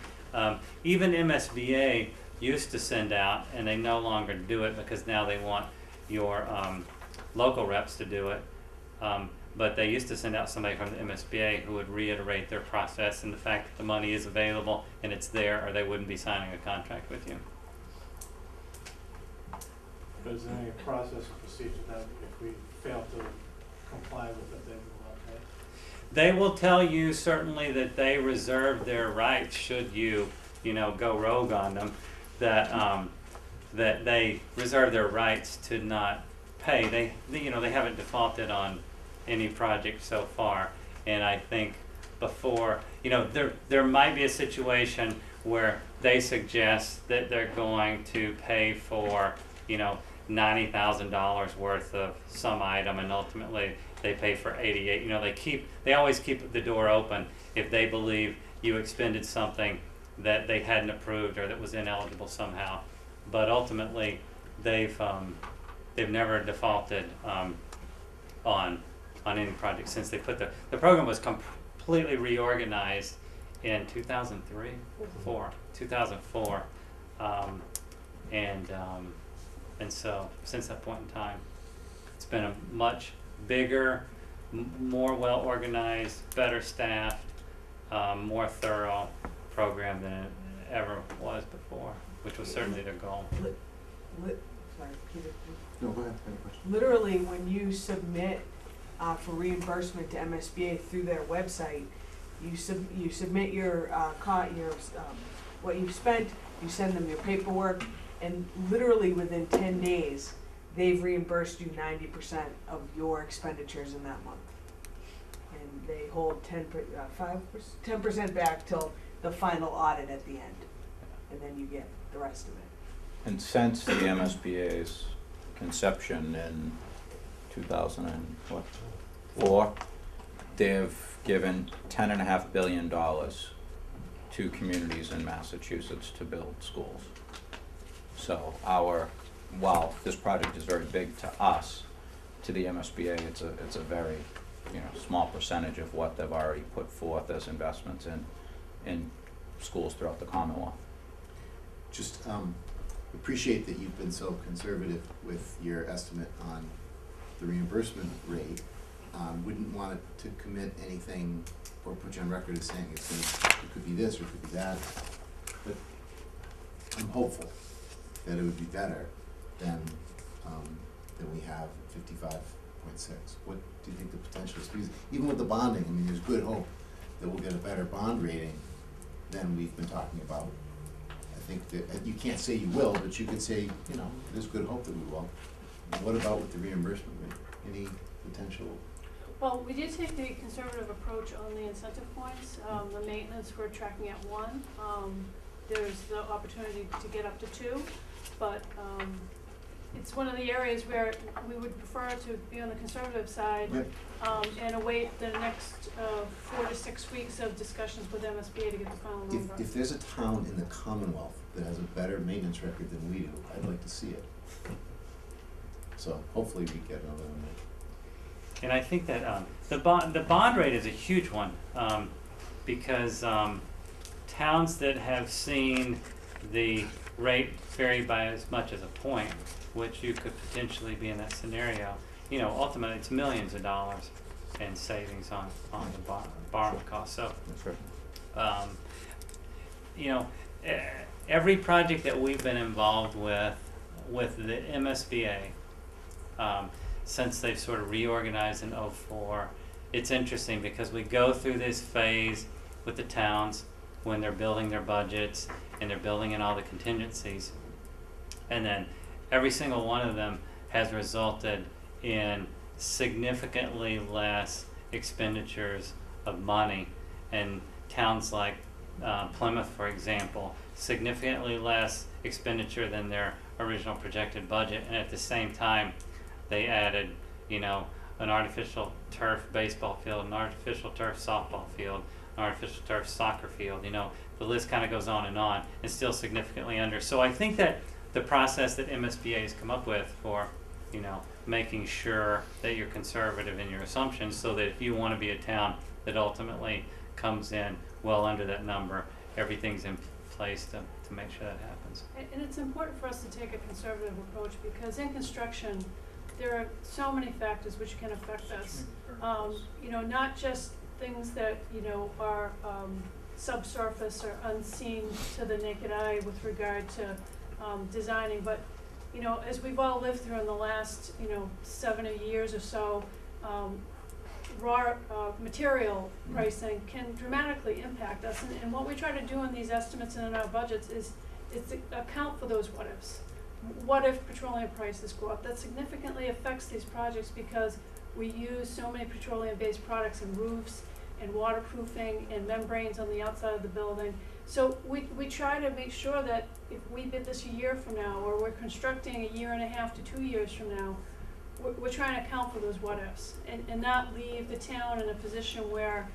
Even MSBA used to send out, and they no longer do it because now they want your local reps to do it. But they used to send out somebody from the MSBA who would reiterate their process and the fact that the money is available and it's there, or they wouldn't be signing a contract with you. But is there any process or procedure that if we fail to comply with it, they will not pay? They will tell you certainly that they reserve their rights should you, go rogue on them, that that they reserve their rights to not pay. They haven't defaulted on any project so far, and I think before, there might be a situation where they suggest that they're going to pay for, $90,000 worth of some item, and ultimately they pay for 88. You know, they always keep the door open if they believe you expended something that they hadn't approved or that was ineligible somehow. But ultimately, they've never defaulted on any project since they put the program was completely reorganized in 2003, 2004, and so since that point in time, it's been a much bigger, more well organized, better staffed, more thorough program than it ever was before, which was certainly their goal. Sorry, Peter. No, go ahead, any question? Literally, when you submit for reimbursement to MSBA through their website, you submit your what you've spent, you send them your paperwork, and literally within 10 days, they've reimbursed you 90% of your expenditures in that month. And they hold 10% back till the final audit at the end, and then you get the rest of it. And since the MSBA's conception in 2004, they've given $10.5 billion to communities in Massachusetts to build schools. So while this project is very big to us, to the MSBA, it's a very small percentage of what they've already put forth as investments in schools throughout the Commonwealth. Just appreciate that you've been so conservative with your estimate on the reimbursement rate. Wouldn't want it to commit anything or put you on record as saying it could be this or it could be that, but I'm hopeful that it would be better than we have 55.6. What do you think the potential is? Because even with the bonding, I mean, there's good hope that we'll get a better bond rating than we've been talking about. I think that you can't say you will, but you could say, there's good hope that we will. And what about with the reimbursement rate? Any potential? Well, we did take the conservative approach on the incentive points. The maintenance, we're tracking at 1. There's the opportunity to get up to 2, but it's one of the areas where we would prefer to be on the conservative side. Yep. And await the next 4 to 6 weeks of discussions with MSBA to get the final number. If there's a town in the Commonwealth that has a better maintenance record than we do, I'd like to see it. So hopefully we get another one. And I think that the bond rate is a huge one because towns that have seen the rate vary by as much as a point, which you could potentially be in that scenario, ultimately it's millions of dollars in savings on the borrowing cost. So, every project that we've been involved with the MSBA, since they've sort of reorganized in 2004, it's interesting because we go through this phase with the towns when they're building their budgets and they're building in all the contingencies, and then every single one of them has resulted in significantly less expenditures of money. And towns like Plymouth, for example, significantly less expenditure than their original projected budget, and at the same time they added, an artificial turf baseball field, an artificial turf softball field, an artificial turf soccer field. The list kind of goes on, and still significantly under. So I think that the process that MSBA has come up with for, making sure that you're conservative in your assumptions, so that if you want to be a town that ultimately comes in well under that number, everything's in place to make sure that happens. And it's important for us to take a conservative approach because in construction, there are so many factors which can affect us. Not just things that, are subsurface or unseen to the naked eye with regard to designing, but, as we've all lived through in the last, 70 years or so, raw material pricing can dramatically impact us. And what we try to do in these estimates and in our budgets is to account for those what-ifs. What if petroleum prices go up? That significantly affects these projects because we use so many petroleum-based products in roofs and waterproofing and membranes on the outside of the building. So we try to make sure that if we bid this a year from now or we're constructing a year and a half to 2 years from now, we're trying to account for those what-ifs and not leave the town in a position where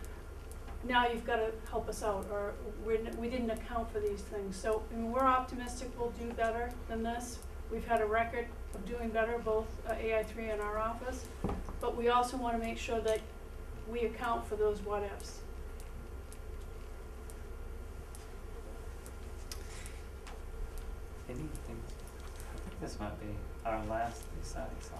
now you've gotta help us out, or we didn't account for these things. So, I mean, we're optimistic we'll do better than this. We've had a record of doing better, both AI3 and our office, but we also wanna make sure that we account for those what-ifs. Anything, I think this might be our last deciding slide.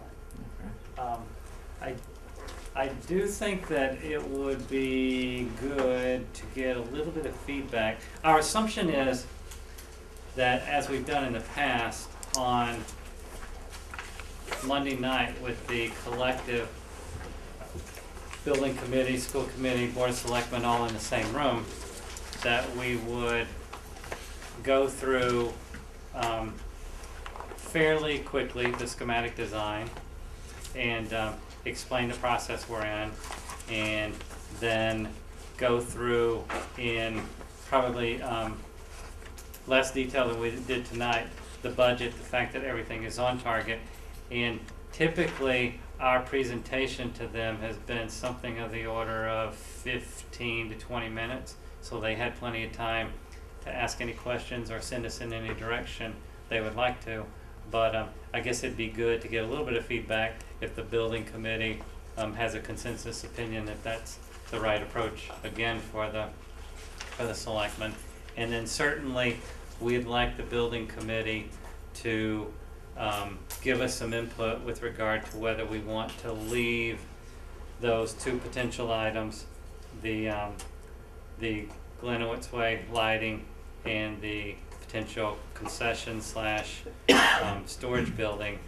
I do think that it would be good to get a little bit of feedback. Our assumption is that, as we've done in the past, on Monday night with the collective building committee, school committee, board of selectmen all in the same room, that we would go through fairly quickly the schematic design and explain the process we're in, and then go through in probably less detail than we did tonight, the budget, the fact that everything is on target. And typically our presentation to them has been something of the order of 15 to 20 minutes, so they had plenty of time to ask any questions or send us in any direction they would like to. But I guess it'd be good to get a little bit of feedback if the building committee has a consensus opinion that that's the right approach, again, for the selectmen. And then certainly we'd like the building committee to give us some input with regard to whether we want to leave those two potential items, the Glenowitz Way lighting and the potential concession / storage building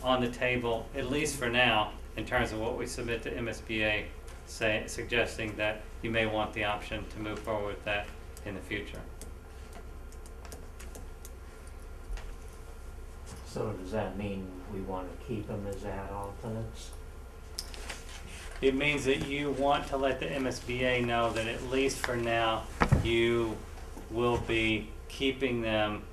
on the table, at least for now, in terms of what we submit to MSBA, suggesting that you may want the option to move forward with that in the future. So does that mean we wanna keep them as ad alternates? It means that you want to let the MSBA know that at least for now, you will be keeping them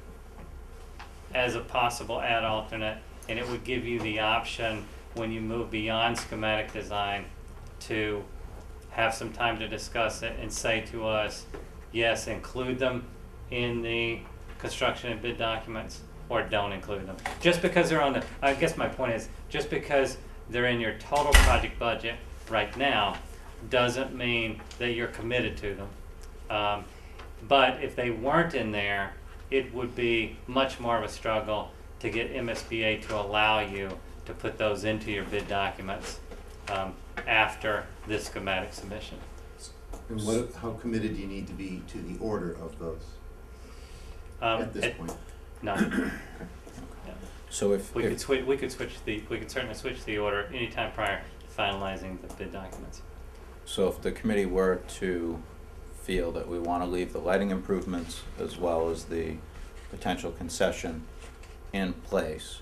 as a possible ad alternate, and it would give you the option when you move beyond schematic design to have some time to discuss it and say to us, yes, include them in the construction and bid documents, or don't include them. Just because they're on the, I guess my point is, just because they're in your total project budget right now doesn't mean that you're committed to them. But if they weren't in there, it would be much more of a struggle to get MSBA to allow you to put those into your bid documents after this schematic submission. And how committed do you need to be to the order of those at this point? No. Yeah. So if we could certainly switch the order anytime prior to finalizing the bid documents. So if the committee were to feel that we want to leave the lighting improvements as well as the potential concession in place,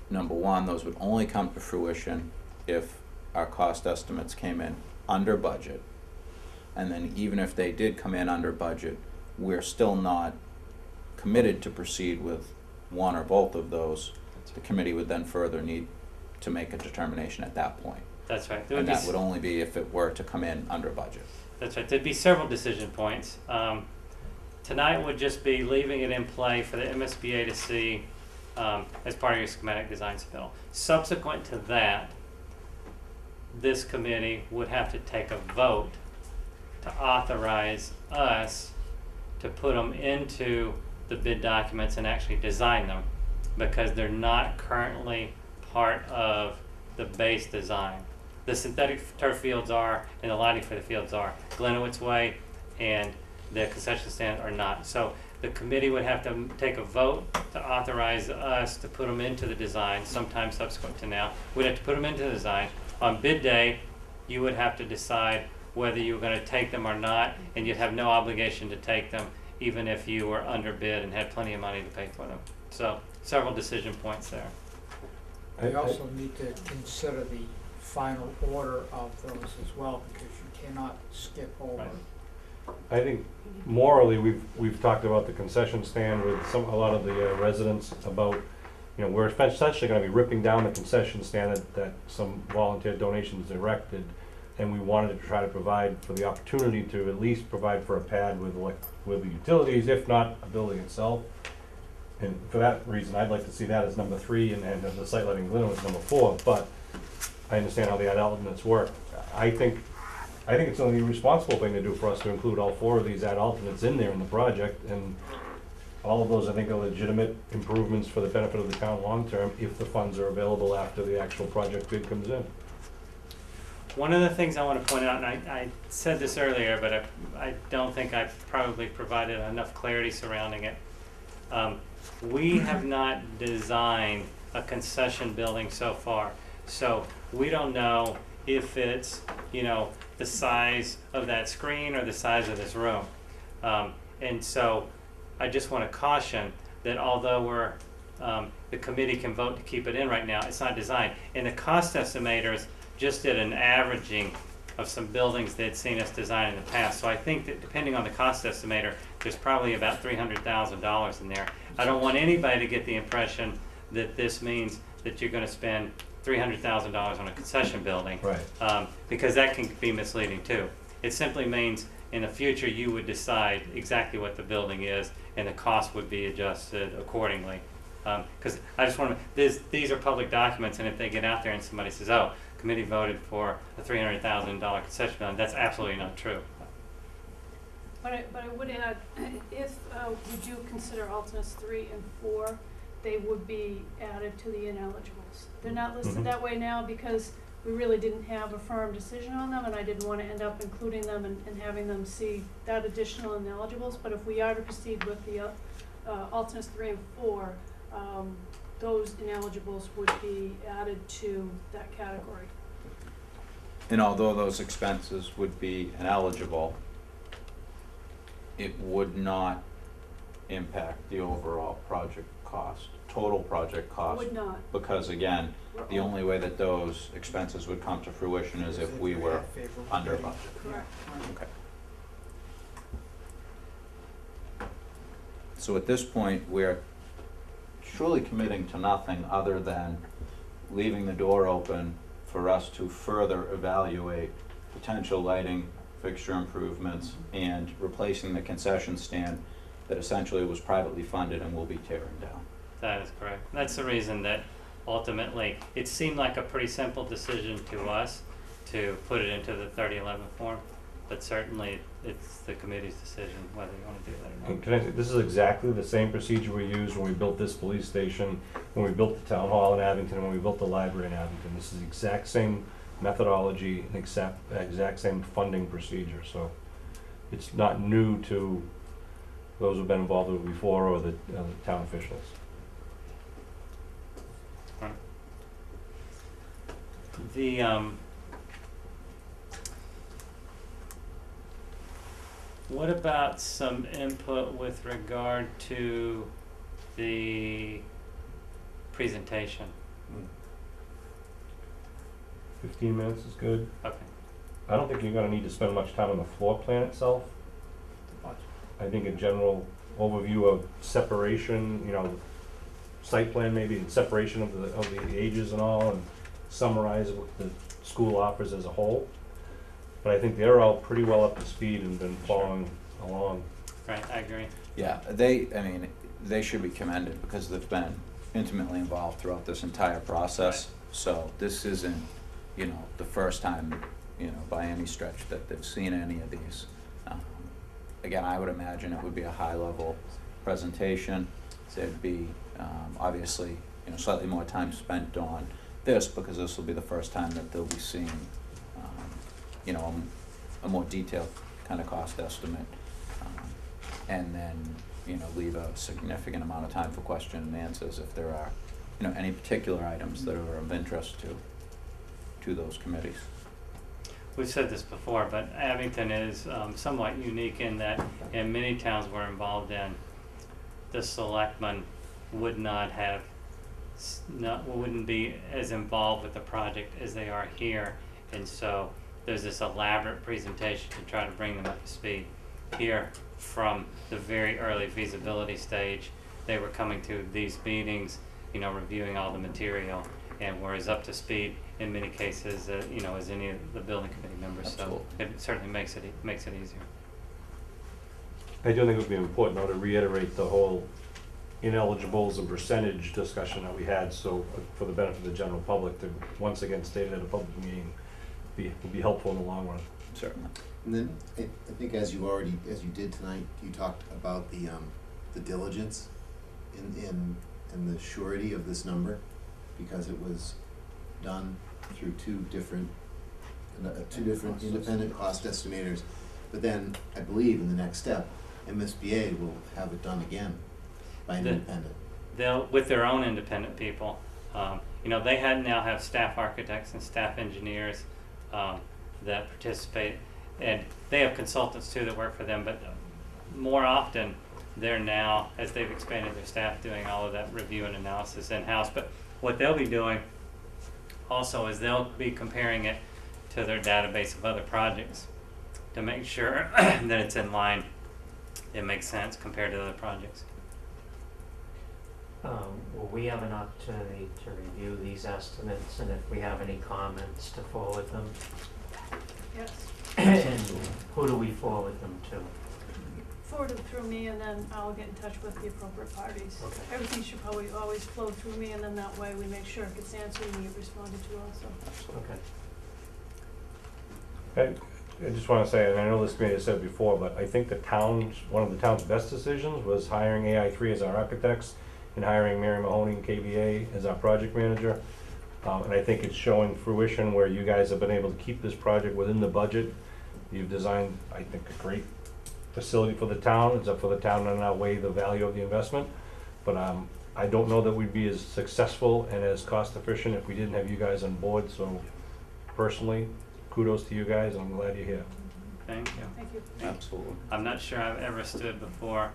number one, those would only come to fruition if our cost estimates came in under budget. And then even if they did come in under budget, we're still not committed to proceed with one or both of those. The committee would then further need to make a determination at that point. That's right. And that would only be if it were to come in under budget. That's right. There'd be several decision points. Tonight would just be leaving it in play for the MSBA to see as part of your schematic design spill. Subsequent to that, this committee would have to take a vote to authorize us to put them into the bid documents and actually design them, because they're not currently part of the base design. The synthetic turf fields are, and the lighting for the fields are. Glenowitz Way and the concession stand are not. So the committee would have to take a vote to authorize us to put them into the design sometime subsequent to now. We'd have to put them into the design. On bid day, you would have to decide whether you were going to take them or not, and you'd have no obligation to take them even if you were under bid and had plenty of money to pay for them. So several decision points there. We also need to consider the final order of those as well, because you cannot skip over. Right. I think morally, we've talked about the concession stand with a lot of the residents about you know, we're essentially gonna be ripping down the concession stand that some volunteer donations erected, and we wanted to try to provide for the opportunity to at least provide for a pad with with the utilities, if not a building itself. And for that reason, I'd like to see that as number 3 and the site lighting linen as number 4, but I understand how the ad alternates work. I think it's only a responsible thing to do for us to include all 4 of these ad alternates in there in the project, and all of those, I think, are legitimate improvements for the benefit of the town long-term, if the funds are available after the actual project bid comes in. One of the things I want to point out, and I said this earlier, but I don't think I've probably provided enough clarity surrounding it. We have not designed a concession building so far, so we don't know if it's, you know, the size of that screen or the size of this room. And so I just want to caution that although the committee can vote to keep it in right now, it's not designed. And the cost estimators just did an averaging of some buildings they'd seen us design in the past. So I think that depending on the cost estimator, there's probably about $300,000 in there. I don't want anybody to get the impression that this means that you're going to spend $300,000 on a concession building. Right. Because that can be misleading too. It simply means in the future you would decide exactly what the building is and the cost would be adjusted accordingly. Because I just want to, these are public documents, and if they get out there and somebody says, oh, committee voted for a $300,000 concession building, that's absolutely not true. But I would add, if we do consider alternates 3 and 4, they would be added to the ineligibles. They're not listed that way now because we really didn't have a firm decision on them, and I didn't want to end up including them and having them see that additional ineligibles. But if we are to proceed with the alternates 3 and 4, those ineligibles would be added to that category. And although those expenses would be ineligible, it would not impact the overall project cost, total project cost. Would not. Because again, the only way that those expenses would come to fruition is if we were under budget. Correct. Okay. So at this point, we're truly committing to nothing other than leaving the door open for us to further evaluate potential lighting fixture improvements and replacing the concession stand that essentially was privately funded and will be tearing down. That is correct. That's the reason that ultimately it seemed like a pretty simple decision to us to put it into the 3011 form, but certainly it's the committee's decision whether you want to do that or not. Can I say, this is exactly the same procedure we used when we built this police station, when we built the town hall in Abington, and when we built the library in Abington. This is the exact same methodology and exact same funding procedure. So it's not new to those who've been involved with it before or the town officials. Right. The what about some input with regard to the presentation? 15 minutes is good. Okay. I don't think you're gonna need to spend much time on the floor plan itself. I think a general overview of separation, you know, site plan maybe, and separation of the ages and all, and summarize what the school offers as a whole. But I think they're all pretty well up to speed and been following along. Right, I agree. Yeah, they should be commended because they've been intimately involved throughout this entire process. So this isn't, you know, the first time, you know, by any stretch that they've seen any of these. Again, I would imagine it would be a high-level presentation. There'd be obviously, you know, slightly more time spent on this because this will be the first time that they'll be seeing, you know, a more detailed kind of cost estimate, and then, you know, leave a significant amount of time for question and answers if there are, you know, any particular items that are of interest to those committees. We've said this before, but Abington is somewhat unique in that in many towns we're involved in, the selectmen would not have, wouldn't be as involved with the project as they are here. And so there's this elaborate presentation to try to bring them up to speed. Here, from the very early feasibility stage, they were coming to these meetings reviewing all the material, and we're as up to speed in many cases, as any of the building committee members, so Absolutely. it certainly makes it easier. I do think it would be important though to reiterate the whole ineligibles and percentage discussion that we had, so for the benefit of the general public, to once again state it at a public meeting would be helpful in the long run. Certainly. And then, I think as you did tonight, you talked about the diligence in the surety of this number, because it was done through two different independent cost estimators. But then, I believe in the next step, MSBA will have it done again by an independent. They'll, with their own independent people, they now have staff architects and staff engineers that participate, and they have consultants too that work for them, but more often they're now, as they've expanded their staff, doing all of that review and analysis in-house. But what they'll be doing also is they'll be comparing it to their database of other projects to make sure that it's in line, it makes sense compared to other projects. Will we have an opportunity to review these estimates, and if we have any comments, to forward them? Yes. And who do we forward them to? Forward it through me, and then I'll get in touch with the appropriate parties. Okay. Everything should probably always flow through me, and then that way we make sure it gets answered and get responded to also. Okay. I just wanna say, and I know this committee has said before, but I think one of the town's best decisions was hiring AI3 as our architects and hiring Mary Mahoney and KBA as our project manager. And I think it's showing fruition where you guys have been able to keep this project within the budget. You've designed, I think, a great facility for the town. It's up for the town to now weigh the value of the investment. But I don't know that we'd be as successful and as cost efficient if we didn't have you guys on board. So personally, kudos to you guys, and I'm glad you're here. Thank you. Thank you. Absolutely. I'm not sure I've ever stood before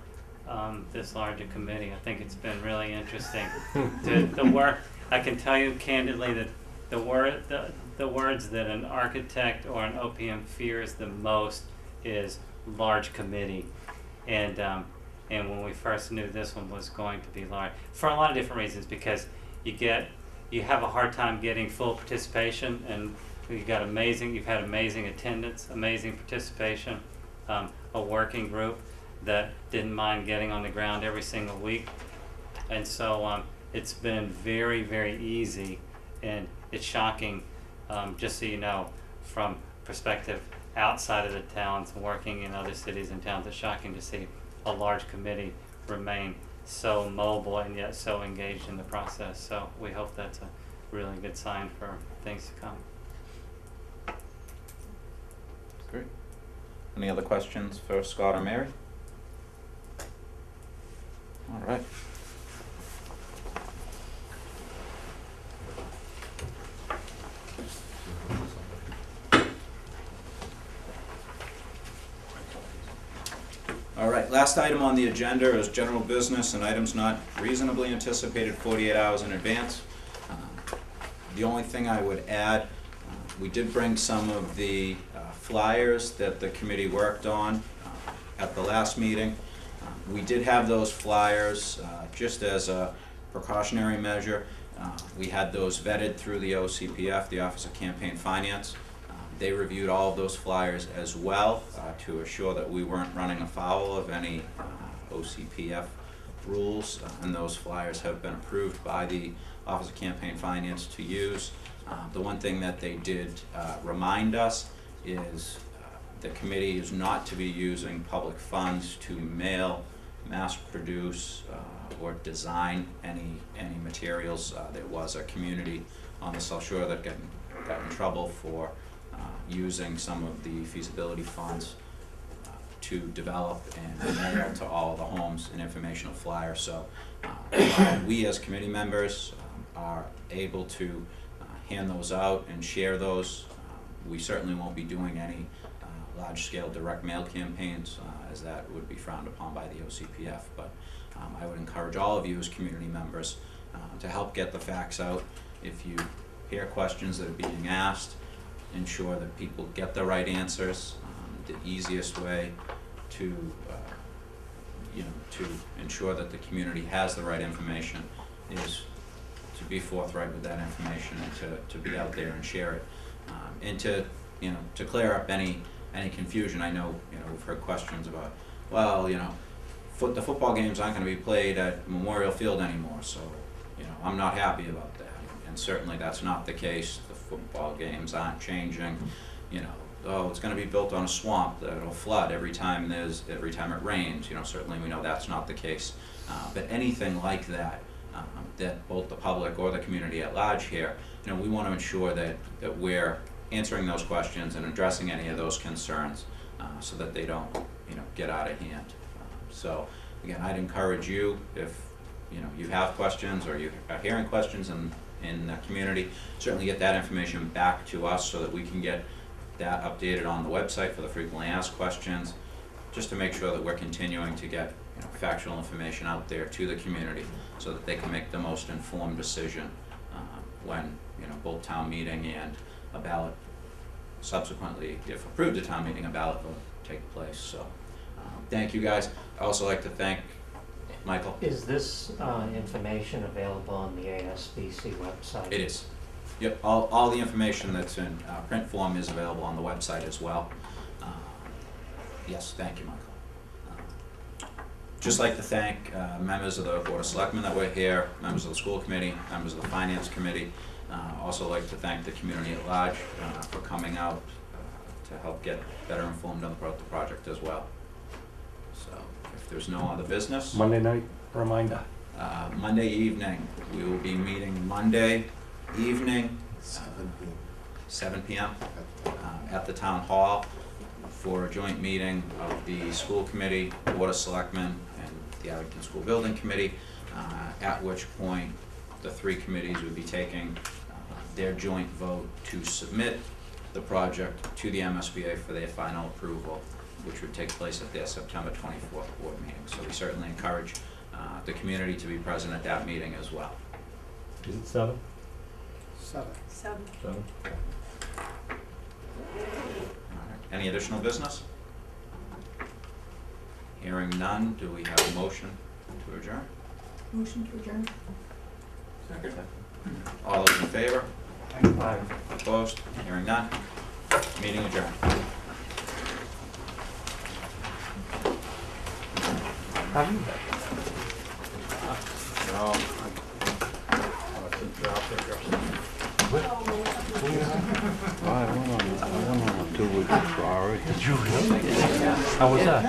this large a committee. I think it's been really interesting. The work, I can tell you candidly that the words that an architect or an OPM fears the most is large committee. And when we first knew this one was going to be large, for a lot of different reasons, because you have a hard time getting full participation, and you've had amazing attendance, amazing participation, a working group that didn't mind getting on the ground every single week. And so it's been very, very easy, and it's shocking, just so you know, from perspective outside of the towns, working in other cities and towns, it's shocking to see a large committee remain so mobile and yet so engaged in the process. So we hope that's a really good sign for things to come. Great. Any other questions for Scott or Mary? All right. All right, last item on the agenda is general business and items not reasonably anticipated 48 hours in advance. The only thing I would add, we did bring some of the flyers that the committee worked on at the last meeting. We did have those flyers just as a precautionary measure. We had those vetted through the OCPF, the Office of Campaign Finance. They reviewed all of those flyers as well to assure that we weren't running afoul of any OCPF rules, and those flyers have been approved by the Office of Campaign Finance to use. The one thing that they did remind us is the committee is not to be using public funds to mail, mass produce, or design any materials. There was a community on the South Shore that got in trouble for using some of the feasibility funds to develop and mail to all the homes an informational flyer. So we as committee members are able to hand those out and share those. We certainly won't be doing any large-scale direct mail campaigns, as that would be frowned upon by the OCPF. But I would encourage all of you as community members to help get the facts out. If you hear questions that are being asked, ensure that people get the right answers. The easiest way to to ensure that the community has the right information is to be forthright with that information and to be out there and share it. And to, you know, to clear up any confusion. I know, you know, we've heard questions about, well, you know, the football games aren't gonna be played at Memorial Field anymore, so, you know, I'm not happy about that. And certainly that's not the case. The football games aren't changing, you know. Oh, it's gonna be built on a swamp that'll flood every time it rains, you know, certainly we know that's not the case. But anything like that, that both the public or the community at large here, you know, we wanna ensure that we're answering those questions and addressing any of those concerns, so that they don't, you know, get out of hand. So, again, I'd encourage you, if, you know, you have questions or you are hearing questions in the community, certainly get that information back to us so that we can get that updated on the website for the frequently asked questions, just to make sure that we're continuing to get, you know, factual information out there to the community so that they can make the most informed decision when, you know, both town meeting and a ballot, subsequently, if approved at town meeting, a ballot will take place. So, thank you guys. I'd also like to thank Michael. Is this information available on the ASBC website? It is. Yep, all the information that's in print form is available on the website as well. Yes, thank you, Michael. Just like to thank members of the Board of Selectmen that were here, members of the school committee, members of the finance committee. Also like to thank the community at large for coming out to help get better informed about the project as well. So, if there's no other business. Monday night, reminder. Monday evening, we will be meeting Monday evening, 7 p.m. At the town hall for a joint meeting of the school committee, Board of Selectmen, and the Abington School Building Committee, at which point the three committees would be taking their joint vote to submit the project to the MSBA for their final approval, which would take place at their September 24th board meeting. So we certainly encourage the community to be present at that meeting as well. Is it 7? 7. 7. 7? Any additional business? Hearing none, do we have a motion to adjourn? Motion to adjourn. Second. All those in favor? Aye. Opposed? Hearing none. Meeting adjourned. I went on 2 weeks prior. How was that?